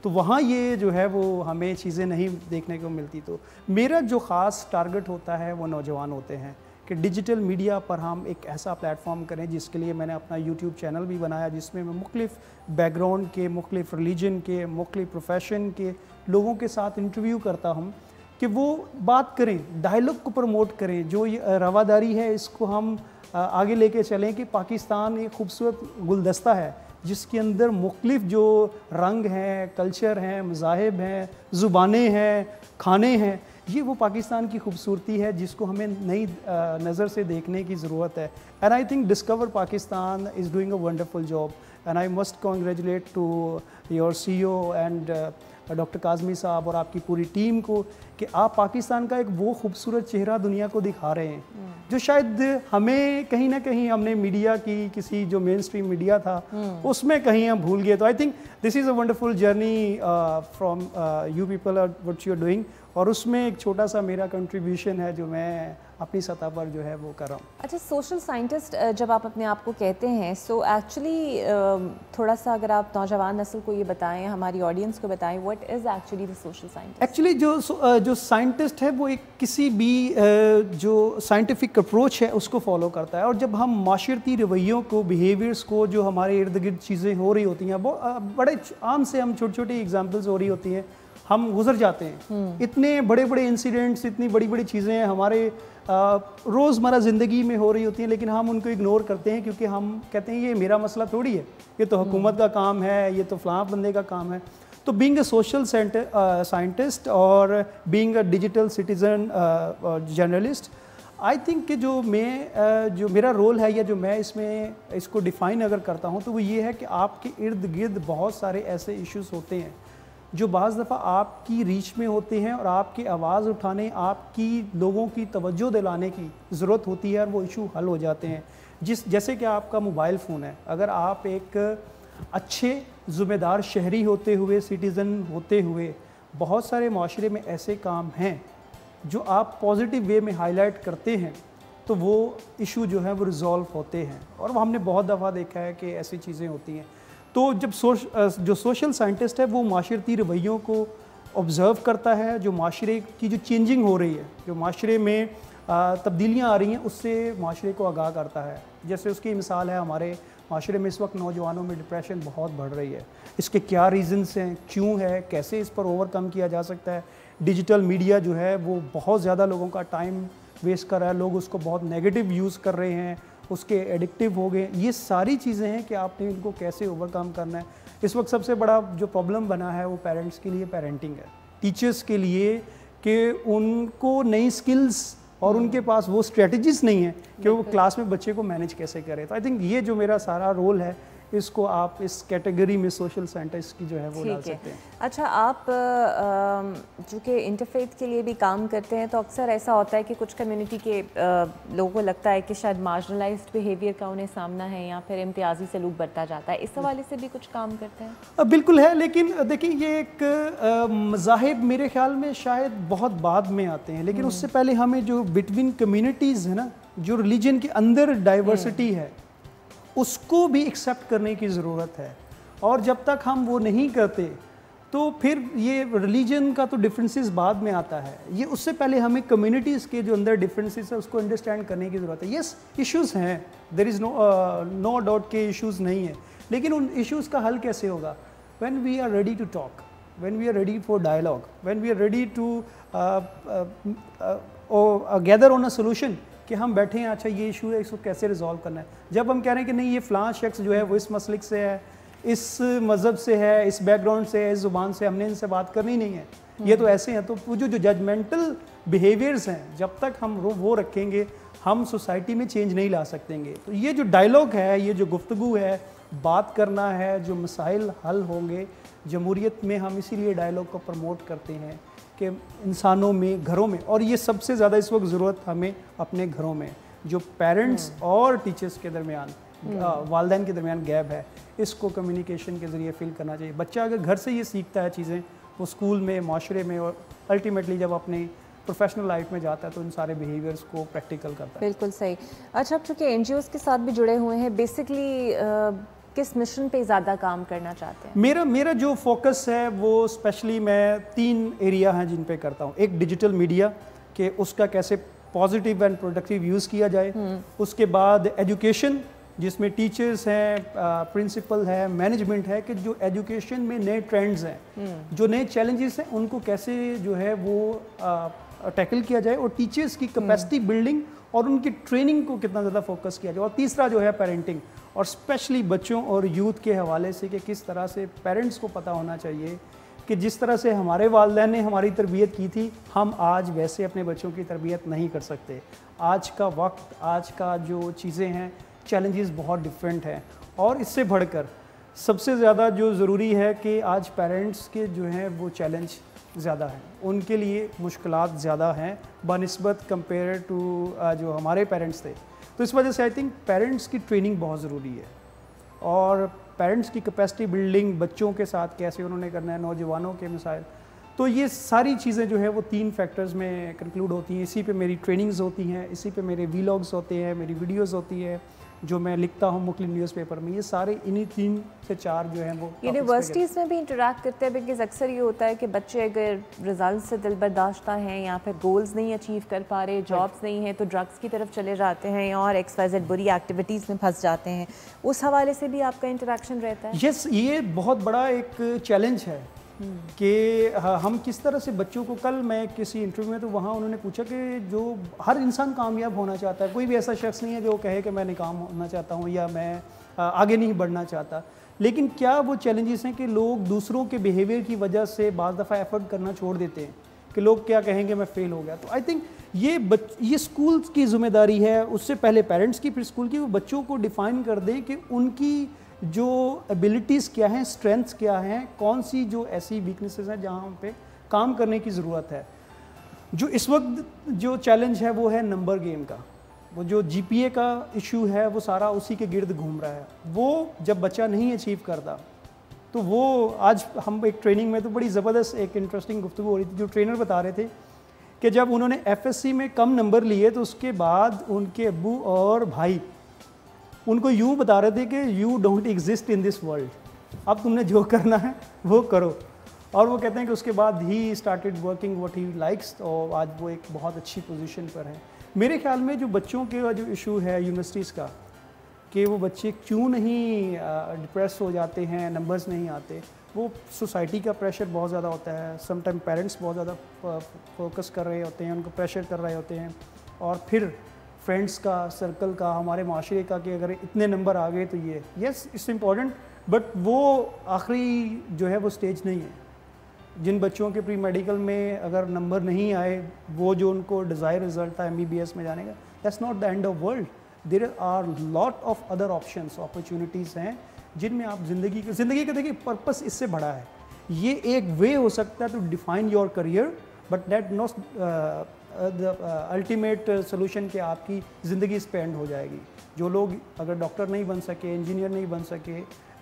तो वहाँ ये जो है वो हमें चीज़ें नहीं देखने को मिलती। तो मेरा जो ख़ास टारगेट होता है वो नौजवान होते हैं कि डिजिटल मीडिया पर हम एक ऐसा प्लेटफॉर्म करें, जिसके लिए मैंने अपना यूट्यूब चैनल भी बनाया, जिसमें मैं मुख्तलिफ़ बैकग्राउंड के, मुख्तलिफ़ रिलीजन के, मुख्तलिफ़ प्रोफेशन के लोगों के साथ इंटरव्यू करता हूँ कि वो बात करें, डायलॉग को प्रमोट करें। जो ये रवादारी है इसको हम आगे लेके चलें कि पाकिस्तान एक खूबसूरत गुलदस्ता है जिसके अंदर मुख्तलिफ़ जो रंग हैं, कल्चर हैं, मज़ाहिब हैं, ज़ुबानें हैं, खाने हैं, ये वो पाकिस्तान की खूबसूरती है जिसको हमें नई नज़र से देखने की ज़रूरत है। And I think discover Pakistan is doing a wonderful job and I must congratulate to your CEO and doctor Kazmi sahab और आपकी पूरी टीम को कि आप पाकिस्तान का एक वो खूबसूरत चेहरा दुनिया को दिखा रहे हैं जो शायद हमें कहीं ना कहीं हमने मीडिया की, किसी जो मेन स्ट्रीम मीडिया था उसमें कहीं हम भूल गए। तो I think this is a wonderful journey from you people are what you are doing, और उसमें एक छोटा सा मेरा कंट्रीब्यूशन है जो मैं अपनी सतह पर जो है वो कर रहा हूँ। अच्छा, सोशल साइंटिस्ट जब आप अपने आप को कहते हैं, सो एक्चुअली थोड़ा सा अगर आप नौजवान नस्ल को ये बताएं, हमारी ऑडियंस को बताएं, what is actually the social scientist? Actually जो साइंटिस्ट है वो एक किसी भी जो साइंटिफिक अप्रोच है उसको फॉलो करता है, और जब हम माशरती रवैयों को, बिहेवियर्स को, जो हमारे इर्द गिर्द चीज़ें हो रही होती हैं, वो बड़े आम से हम छोटी छोटी एग्जाम्पल्स हो रही होती हैं, हम गुजर जाते हैं। इतने बड़े बड़े इंसिडेंट्स, इतनी बड़ी बड़ी चीज़ें हमारे रोज़मर्रा ज़िंदगी में हो रही होती हैं, लेकिन हम उनको इग्नोर करते हैं क्योंकि हम कहते हैं ये मेरा मसला थोड़ी है, ये तो हुकूमत का काम है, ये तो फ़लाँ बंदे का काम है। तो बीइंग अ सोशल साइंटिस्ट और being a digital citizen journalist, I think कि जो मेरा रोल है या जो मैं इसको डिफ़ाइन अगर करता हूँ तो वो ये है कि आपके इर्द गिर्द बहुत सारे ऐसे इश्यूज़ होते हैं जो बाज़ दफ़ा आपकी रीच में होते हैं और आपकी आवाज़ उठाने, आपकी लोगों की तवज्जो दिलाने की ज़रूरत होती है और वो इशू हल हो जाते हैं। जैसे कि आपका मोबाइल फ़ोन है, अगर आप एक अच्छे ज़िम्मेदार शहरी होते हुए, सिटीज़न होते हुए, बहुत सारे माशरे में ऐसे काम हैं जो आप पॉजिटिव वे में हाईलाइट करते हैं तो वो इशू जो है वो रिज़ॉल्व होते हैं, और वो हमने बहुत दफ़ा देखा है कि ऐसी चीज़ें होती हैं। तो जब जो सोशल साइंटिस्ट है वो माशरती रवैयों को ऑब्ज़र्व करता है, जो माशरे की जो चेंजिंग हो रही है, जो माशरे में तब्दीलियाँ आ रही हैं उससे माशरे को आगाह करता है। जैसे उसकी मिसाल है, हमारे माशरे में इस वक्त नौजवानों में डिप्रेशन बहुत बढ़ रही है। इसके क्या रीज़न्स हैं, क्यों है, कैसे इस पर ओवरकम किया जा सकता है। डिजिटल मीडिया जो है वो बहुत ज़्यादा लोगों का टाइम वेस्ट कर रहा है, लोग उसको बहुत नेगेटिव यूज़ कर रहे हैं, उसके एडिक्टिव हो गए। ये सारी चीज़ें हैं कि आपने इनको कैसे ओवरकम करना है। इस वक्त सबसे बड़ा जो प्रॉब्लम बना है वो पेरेंट्स के लिए पेरेंटिंग है, टीचर्स के लिए कि उनको नई स्किल्स और उनके पास वो स्ट्रेटजीज नहीं है कि वो क्लास में बच्चे को मैनेज कैसे करें। तो आई थिंक ये जो मेरा सारा रोल है इसको आप इस कैटेगरी में सोशल साइंटिस्ट की जो है वो डाल सकते हैं। अच्छा, आप चूँकि इंटरफेथ के लिए भी काम करते हैं तो अक्सर ऐसा होता है कि कुछ कम्युनिटी के लोगों को लगता है कि शायद मार्जिनलाइज्ड बिहेवियर का उन्हें सामना है या फिर इम्तियाजी सलूक बरता जाता है। इस हवाले से भी कुछ काम करते हैं? बिल्कुल है, लेकिन देखिए ये एक मज़ाहिब मेरे ख्याल में शायद बहुत बाद में आते हैं, लेकिन उससे पहले हमें जो बिटवीन कम्युनिटीज़ है ना, जो रिलीजन के अंदर डाइवर्सिटी है उसको भी एक्सेप्ट करने की ज़रूरत है। और जब तक हम वो नहीं करते तो फिर ये रिलीजन का तो डिफरेंसेस बाद में आता है, ये उससे पहले हमें कम्युनिटीज़ के जो अंदर डिफरेंसेस है उसको अंडरस्टैंड करने की ज़रूरत है। यस, इश्यूज़ हैं, देयर इज़ नो डाउट के इश्यूज़ नहीं है, लेकिन उन इश्यूज़ का हल कैसे होगा? When we are ready to talk, when we are ready for dialogue, when we are ready to gather on a solution कि हम बैठे हैं, अच्छा ये इशू है, इसको कैसे रिजॉल्व करना है। जब हम कह रहे हैं कि नहीं ये फ़लाँ शख्स जो है वो इस मसलिक से है, इस मज़हब से है, इस बैकग्राउंड से है, इस ज़ुबान से, हमने इनसे बात करनी नहीं है, ये तो ऐसे हैं, तो जो जजमेंटल बिहेवियर्स हैं जब तक हम वो रखेंगे हम सोसाइटी में चेंज नहीं ला सकेंगे। तो ये जो डायलॉग है, ये जो गुफ्तगू है, बात करना है, जो मसाइल हल होंगे जमहूरियत में, हम इसीलिए डायलॉग को प्रमोट करते हैं कि इंसानों में, घरों में, और ये सबसे ज़्यादा इस वक्त ज़रूरत हमें अपने घरों में, जो पेरेंट्स और टीचर्स के दरमियान, वालिदैन के दरमियान गैप है, इसको कम्युनिकेशन के ज़रिए फिल करना चाहिए। बच्चा अगर घर से ये सीखता है चीज़ें, वो स्कूल में, माशरे में, और अल्टीमेटली जब अपनी प्रोफेशनल लाइफ में जाता है तो इन सारे बिहेवियर्स को प्रैक्टिकल करता है। बिल्कुल सही। अच्छा, आप चूँकि NGOs के साथ भी जुड़े हुए हैं, बेसिकली किस मिशन पे ज़्यादा काम करना चाहते हैं? मेरा जो फोकस है वो स्पेशली मैं 3 एरिया हैं जिन पे करता हूँ। एक डिजिटल मीडिया के उसका कैसे पॉजिटिव एंड प्रोडक्टिव यूज़ किया जाए, उसके बाद एजुकेशन जिसमें टीचर्स हैं, प्रिंसिपल है, मैनेजमेंट है, कि जो एजुकेशन में नए ट्रेंड्स हैं, जो नए चैलेंजेस हैं, उनको कैसे जो है वो टैकल किया जाए, और टीचर्स की कैपेसिटी बिल्डिंग और उनकी ट्रेनिंग को कितना ज़्यादा फोकस किया जाए। और तीसरा जो है पेरेंटिंग, और स्पेशली बच्चों और यूथ के हवाले से कि किस तरह से पेरेंट्स को पता होना चाहिए कि जिस तरह से हमारे वालिदैन ने हमारी तरबियत की थी, हम आज वैसे अपने बच्चों की तरबियत नहीं कर सकते। आज का वक्त, आज का जो चीज़ें हैं, चैलेंजेस बहुत डिफरेंट हैं। और इससे बढ़कर सबसे ज़्यादा जो ज़रूरी है कि आज पेरेंट्स के जो हैं वो चैलेंज ज़्यादा हैं, उनके लिए मुश्किलात ज़्यादा हैं बनिस्बत कंपेयर टू जो हमारे पेरेंट्स थे। तो इस वजह से आई थिंक पेरेंट्स की ट्रेनिंग बहुत ज़रूरी है, और पेरेंट्स की कैपेसिटी बिल्डिंग बच्चों के साथ कैसे उन्होंने करना है, नौजवानों के मसाइल, तो ये सारी चीज़ें जो है वो 3 फैक्टर्स में कंक्लूड होती हैं। इसी पे मेरी ट्रेनिंग्स होती हैं, इसी पे मेरे वीलॉग्स होते हैं, मेरी वीडियोस होती है जो मैं लिखता हूँ मुख्तलिफ न्यूज़पेपर में। ये सारे इन्हीं 3 से 4 जो हैं वो यूनिवर्सिटीज़ में भी इंटरेक्ट करते हैं, बिकॉज अक्सर ये होता है कि बच्चे अगर रिजल्ट से दिलबर्दाश्ता हैं या फिर गोल्स नहीं अचीव कर पा रहे, जॉब्स नहीं है, तो ड्रग्स की तरफ चले जाते हैं और XYZ बुरी एक्टिविटीज़ में फंस जाते हैं। उस हवाले से भी आपका इंटरेक्शन रहता है? यस, ये बहुत बड़ा एक चैलेंज है कि हम किस तरह से बच्चों को, कल मैं किसी इंटरव्यू में तो वहाँ उन्होंने पूछा कि जो हर इंसान कामयाब होना चाहता है, कोई भी ऐसा शख्स नहीं है जो कहे कि मैं नाकाम होना चाहता हूँ या मैं आगे नहीं बढ़ना चाहता, लेकिन क्या वो चैलेंजेस हैं कि लोग दूसरों के बिहेवियर की वजह से बाज़ दफ़ा एफर्ट करना छोड़ देते हैं कि लोग क्या कहेंगे मैं फ़ेल हो गया। तो आई थिंक ये स्कूल की ज़िम्मेदारी है, उससे पहले पेरेंट्स की, फिर स्कूल की, वो बच्चों को डिफ़ाइन कर दें कि उनकी जो एबिलिटीज़ क्या हैं, स्ट्रेंथ्स क्या हैं, कौन सी जो ऐसी वीकनेसेस हैं जहाँ पे काम करने की ज़रूरत है। जो इस वक्त जो चैलेंज है वो है नंबर गेम का, वो जो GPA का इशू है वो सारा उसी के गिर्द घूम रहा है। वो जब बच्चा नहीं अचीव करता तो वो, आज हम एक ट्रेनिंग में तो बड़ी ज़बरदस्त एक इंटरेस्टिंग गुफ्तगू हो रही थी, जो ट्रेनर बता रहे थे कि जब उन्होंने FSC में कम नंबर लिए तो उसके बाद उनके अब्बू और भाई उनको यूँ बता रहे थे कि you don't exist in this world, अब तुमने जो करना है वो करो। और वो कहते हैं कि उसके बाद he started working what he likes, और आज वो एक बहुत अच्छी पोजीशन पर हैं। मेरे ख्याल में जो बच्चों के जो इशू है यूनिवर्सिटीज़ का, कि वो बच्चे क्यों नहीं डिप्रेस हो जाते हैं, नंबर्स नहीं आते, वो सोसाइटी का प्रेशर बहुत ज़्यादा होता है। समटाइम पेरेंट्स बहुत ज़्यादा फोकस कर रहे होते हैं, उनको प्रेशर कर रहे होते हैं, और फिर फ्रेंड्स का, सर्कल का, हमारे माशरे का, कि अगर इतने नंबर आ गए तो ये, यस इट्स इम्पॉर्टेंट, बट वो आखिरी जो है वो स्टेज नहीं है। जिन बच्चों के प्री मेडिकल में अगर नंबर नहीं आए, वो जो उनको डिज़ायर रिजल्ट था MBBS में जाने का, that's not the end of world. There are lot of other options, opportunities हैं जिनमें आप ज़िंदगी का देखिए पर्पस इससे बड़ा है। ये एक वे हो सकता है to define your career, but that not the ultimate solution कि आपकी ज़िंदगी इस पे एंड हो जाएगी। जो लोग अगर डॉक्टर नहीं बन सके, इंजीनियर नहीं बन सके,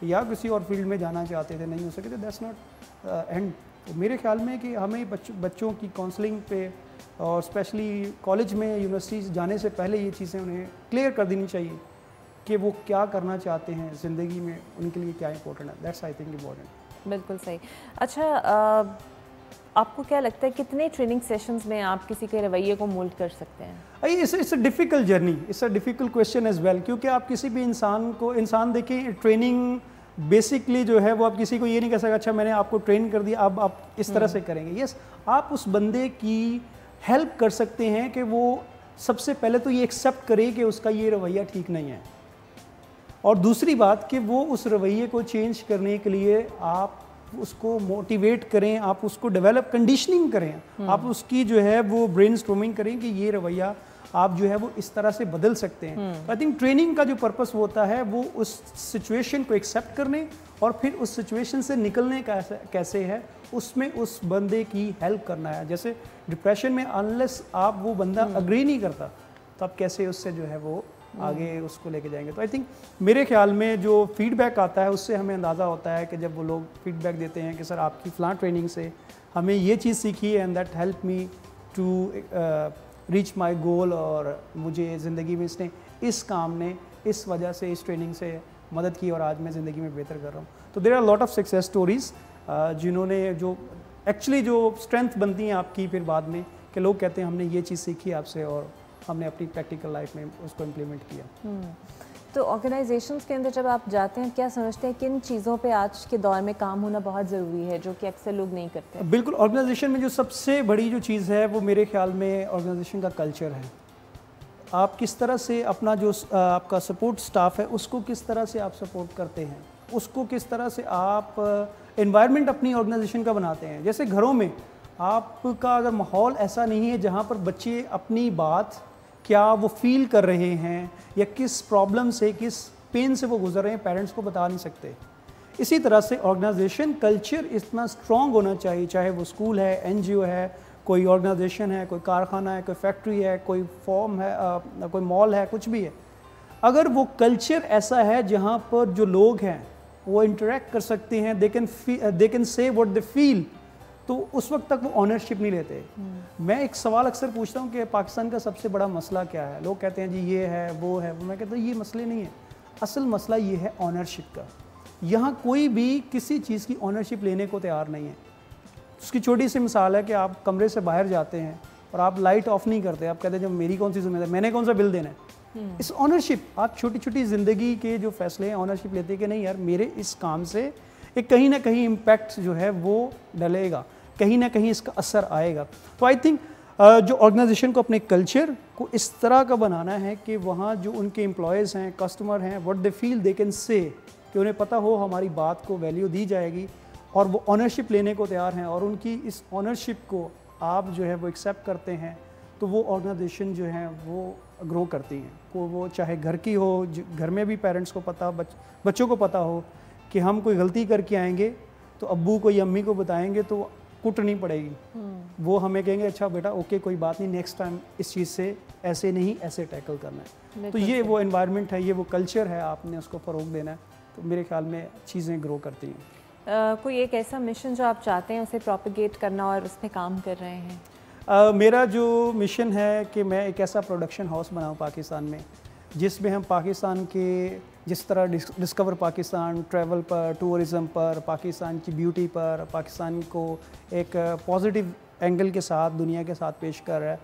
या किसी और फील्ड में जाना चाहते थे, नहीं हो सके, तो दैट्स नॉट एंड। तो मेरे ख्याल में कि हमें बच्चों की काउंसलिंग पे, और स्पेशली कॉलेज में, यूनिवर्सिटीज़ जाने से पहले ये चीज़ें उन्हें क्लियर कर देनी चाहिए कि वो क्या करना चाहते हैं ज़िंदगी में, उनके लिए क्या इंपॉर्टेंट है। That's I think important. बिल्कुल सही। अच्छा, आपको क्या लगता है कितने ट्रेनिंग सेशंस में आप किसी के रवैये को मोल्ड कर सकते हैं? It's a difficult journey, it's a difficult question as well, क्योंकि आप किसी भी इंसान देखें, ट्रेनिंग बेसिकली जो है वो आप किसी को ये नहीं कह सकते अच्छा मैंने आपको ट्रेन कर दिया अब आप इस तरह से करेंगे। यस, आप उस बंदे की हेल्प कर सकते हैं कि वो सबसे पहले तो ये एक्सेप्ट करे कि उसका ये रवैया ठीक नहीं है, और दूसरी बात कि वो उस रवैये को चेंज करने के लिए आप उसको मोटिवेट करें, आप उसको डेवलप, कंडीशनिंग करें, आप उसकी जो है वो ब्रेनस्टॉर्मिंग करें कि ये रवैया आप जो है वो इस तरह से बदल सकते हैं। आई थिंक ट्रेनिंग का जो पर्पस होता है वो उस सिचुएशन को एक्सेप्ट करने और फिर उस सिचुएशन से निकलने का कैसे है, उसमें उस बंदे की हेल्प करना है। जैसे डिप्रेशन में अनलेस आप वो बंदा अग्री नहीं करता तो आप कैसे उससे जो है वो आगे उसको लेके जाएंगे। तो आई थिंक मेरे ख्याल में जो फीडबैक आता है उससे हमें अंदाज़ा होता है कि जब वो लोग फीडबैक देते हैं कि सर आपकी फ़लाँ ट्रेनिंग से हमें ये चीज़ सीखी and that help me to reach my goal, और मुझे ज़िंदगी में इसने इस काम ने इस वजह से इस ट्रेनिंग से मदद की और आज मैं ज़िंदगी में बेहतर कर रहा हूँ। तो there are lot of success stories जिन्होंने जो एक्चुअली जो स्ट्रेंथ बनती हैं आपकी फिर बाद में कि लोग कहते हैं हमने ये चीज़ सीखी आपसे और हमने अपनी प्रैक्टिकल लाइफ में उसको इम्प्लीमेंट किया। तो ऑर्गेनाइजेशंस के अंदर जब आप जाते हैं क्या समझते हैं किन चीज़ों पे आज के दौर में काम होना बहुत ज़रूरी है जो कि अक्सर लोग नहीं करते? बिल्कुल, ऑर्गेनाइजेशन में जो सबसे बड़ी जो चीज़ है वो मेरे ख्याल में ऑर्गेनाइजेशन का कल्चर है। आप किस तरह से अपना जो आपका सपोर्ट स्टाफ है उसको किस तरह से आप सपोर्ट करते हैं, उसको किस तरह से आप एनवायरनमेंट अपनी ऑर्गेनाइजेशन का बनाते हैं। जैसे घरों में आपका अगर माहौल ऐसा नहीं है जहाँ पर बच्चे अपनी बात क्या वो फील कर रहे हैं या किस प्रॉब्लम से, किस पेन से वो गुजर रहे हैं, पेरेंट्स को बता नहीं सकते। इसी तरह से ऑर्गेनाइजेशन कल्चर इतना स्ट्रॉन्ग होना चाहिए, चाहे वो स्कूल है, NGO है, कोई ऑर्गेनाइजेशन है, कोई कारखाना है, कोई फैक्ट्री है, कोई फॉर्म है, कोई मॉल है, कुछ भी है। अगर वो कल्चर ऐसा है जहाँ पर जो लोग हैं वो इंटरेक्ट कर सकते हैं, they can say what they feel, तो उस वक्त तक वो ऑनरशिप नहीं लेते। मैं एक सवाल अक्सर पूछता हूँ कि पाकिस्तान का सबसे बड़ा मसला क्या है। लोग कहते हैं जी ये है वो है, मैं कहता हूँ ये मसले नहीं है, असल मसला ये है ऑनरशिप का। यहाँ कोई भी किसी चीज़ की ऑनरशिप लेने को तैयार नहीं है। उसकी छोटी सी मिसाल है कि आप कमरे से बाहर जाते हैं और आप लाइट ऑफ नहीं करते, आप कहते हैं जब मेरी कौन सी जिम्मेदारी, मैंने कौन सा बिल देना है। इस ऑनरशिप, आप छोटी छोटी ज़िंदगी के जो फैसले हैं ऑनरशिप लेते हैं कि नहीं यार मेरे इस काम से एक कहीं ना कहीं इम्पैक्ट जो है वो डलेगा, कहीं ना कहीं इसका असर आएगा। तो आई थिंक जो ऑर्गेनाइजेशन को अपने कल्चर को इस तरह का बनाना है कि वहाँ जो उनके एम्प्लॉयज़ हैं, कस्टमर हैं, what they feel they can say, कि उन्हें पता हो हमारी बात को वैल्यू दी जाएगी और वो ऑनरशिप लेने को तैयार हैं और उनकी इस ऑनरशिप को आप जो है वो एक्सेप्ट करते हैं, तो वो ऑर्गेनाइजेशन जो है वो ग्रो करती हैं। वो चाहे घर की हो, घर में भी पेरेंट्स को पता, बच्चों को पता हो कि हम कोई गलती करके आएंगे तो अब्बू को या अम्मी को बताएंगे तो कुट नहीं पड़ेगी। वो हमें कहेंगे अच्छा बेटा ओके कोई बात नहीं, नेक्स्ट टाइम इस चीज़ से ऐसे नहीं ऐसे टैकल करना है। तो ये वो एनवायरनमेंट है, ये वो कल्चर है, आपने उसको फ़रोग देना है। तो मेरे ख्याल में चीज़ें ग्रो करती हैं। कोई एक ऐसा मिशन जो आप चाहते हैं उसे प्रोपेगेट करना और उस पर काम कर रहे हैं? मेरा जो मिशन है कि मैं एक ऐसा प्रोडक्शन हाउस बनाऊँ पाकिस्तान में जिसमें हम पाकिस्तान के जिस तरह डिस्कवर पाकिस्तान, ट्रैवल पर, टूरिज़म पर, पाकिस्तान की ब्यूटी पर, पाकिस्तान को एक पॉजिटिव एंगल के साथ दुनिया के साथ पेश कर रहा है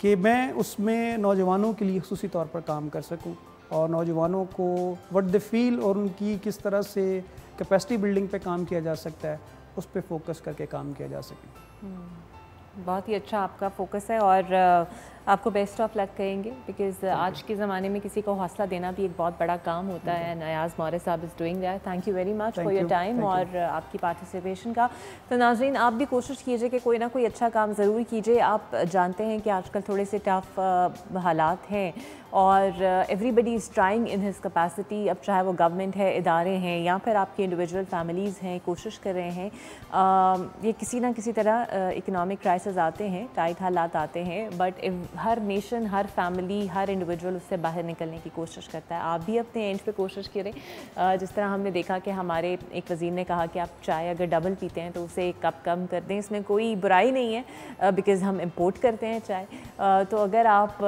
कि मैं उसमें नौजवानों के लिए ख़ुसूसी तौर पर काम कर सकूं और नौजवानों को व्हाट दे फील और उनकी किस तरह से कैपेसिटी बिल्डिंग पे काम किया जा सकता है, उस पर फोकस करके काम किया जा सके। बहुत ही अच्छा आपका फोकस है और आपको बेस्ट ऑफ लक कहेंगे, बिकॉज आज के ज़माने में किसी को हौसला देना भी एक बहुत बड़ा काम होता है। नयाज़ मौर्य साहब is doing that. Thank you very much for your time और आपकी पार्टिसिपेशन का। तो नाज़रीन, आप भी कोशिश कीजिए कि कोई ना कोई अच्छा काम ज़रूर कीजिए। आप जानते हैं कि आजकल थोड़े से टफ हालात हैं और everybody is trying in his capacity. अब चाहे वो गवर्नमेंट है, इदारे हैं या फिर आपके इंडिविजुअल फैमिलीज़ हैं, कोशिश कर रहे हैं। ये किसी ना किसी तरह इकनॉमिक क्राइसिस आते हैं, टाइट हालात आते हैं, but her nation, her family, her individual उससे बाहर निकलने की कोशिश करता है। आप भी अपने एंड पे कोशिश करें। जिस तरह हमने देखा कि हमारे एक वज़ीर ने कहा कि आप चाय अगर डबल पीते हैं तो उसे एक कप कम कर दें। इसमें कोई बुराई नहीं है बिकॉज़ हम इम्पोर्ट करते हैं चाय। तो अगर आप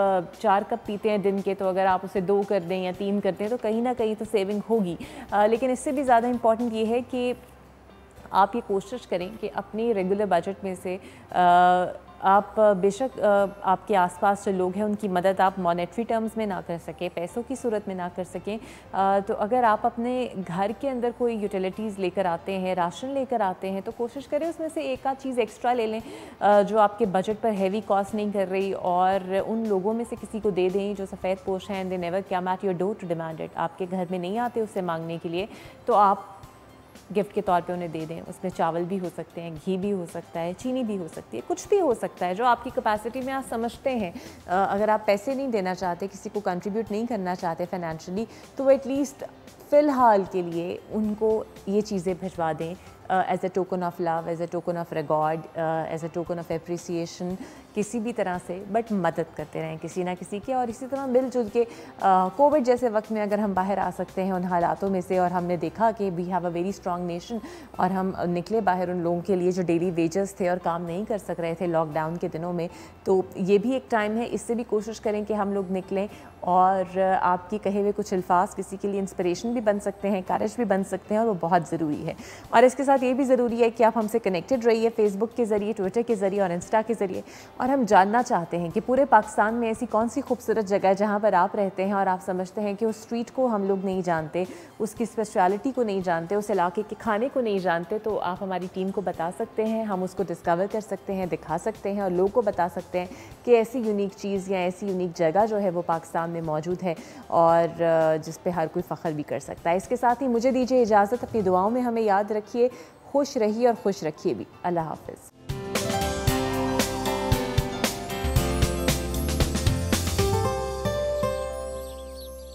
4 कप पीते हैं दिन के, तो अगर आप उसे 2 कर दें या 3 कर दें तो कहीं ना कहीं तो सेविंग होगी। लेकिन इससे भी ज़्यादा इम्पॉर्टेंट ये है कि आप ये कोशिश करें कि अपने रेगुलर बजट में से आप बेशक आपके आसपास जो लोग हैं उनकी मदद आप मॉनेटरी टर्म्स में ना कर सकें, पैसों की सूरत में ना कर सकें, तो अगर आप अपने घर के अंदर कोई यूटिलिटीज़ लेकर आते हैं, राशन लेकर आते हैं, तो कोशिश करें उसमें से एक आध चीज़ एक्स्ट्रा ले लें जो आपके बजट पर हैवी कॉस्ट नहीं कर रही, और उन लोगों में से किसी को दे दें जो सफ़ेद पोश हैं, they never come at your door to demand it. आपके घर में नहीं आते उससे मांगने के लिए, तो आप गिफ्ट के तौर पे उन्हें दे दें। उसमें चावल भी हो सकते हैं, घी भी हो सकता है, चीनी भी हो सकती है, कुछ भी हो सकता है जो आपकी कैपेसिटी में आप समझते हैं। अगर आप पैसे नहीं देना चाहते, किसी को कंट्रीब्यूट नहीं करना चाहते फाइनेंशियली, तो एटलीस्ट फ़िलहाल के लिए उनको ये चीज़ें भिजवा दें as a token of love, as a token of regard, as a token of appreciation, किसी भी तरह से बट मदद करते रहें किसी ना किसी के। और इसी तरह मिलजुल के कोविड जैसे वक्त में अगर हम बाहर आ सकते हैं उन हालातों में से, और हमने देखा कि we have a very strong nation, और हम निकले बाहर उन लोगों के लिए जो डेली वेजेस थे और काम नहीं कर सक रहे थे लॉकडाउन के दिनों में, तो ये भी एक टाइम है। इससे भी कोशिश करें कि हम लोग निकलें और आपकी कहे हुए कुछ अल्फाज किसी के लिए इंस्पिरेशन भी बन सकते हैं, कारज भी बन सकते हैं, और वो बहुत ज़रूरी है। और इसके साथ ये भी ज़रूरी है कि आप हमसे कनेक्टेड रहिए फेसबुक के ज़रिए, ट्विटर के ज़रिए और इंस्टा के ज़रिए। और हम जानना चाहते हैं कि पूरे पाकिस्तान में ऐसी कौन सी खूबसूरत जगह है जहाँ पर आप रहते हैं और आप समझते हैं कि उस स्ट्रीट को हम लोग नहीं जानते, उसकी स्पेशलिटी को नहीं जानते, उस इलाके के खाने को नहीं जानते, तो आप हमारी टीम को बता सकते हैं। हम उसको डिस्कवर कर सकते हैं, दिखा सकते हैं और लोगों को बता सकते हैं कि ऐसी यूनिक चीज़ या ऐसी यूनिक जगह जो है वो पाकिस्तान में मौजूद है और जिस पे हर कोई फ़ख्र भी कर सकता है। इसके साथ ही मुझे दीजिए इजाज़त। अपनी दुआओं में हमें याद रखिए, खुश रहिए और खुश रखिए भी। अल्लाह हाफ़िज़।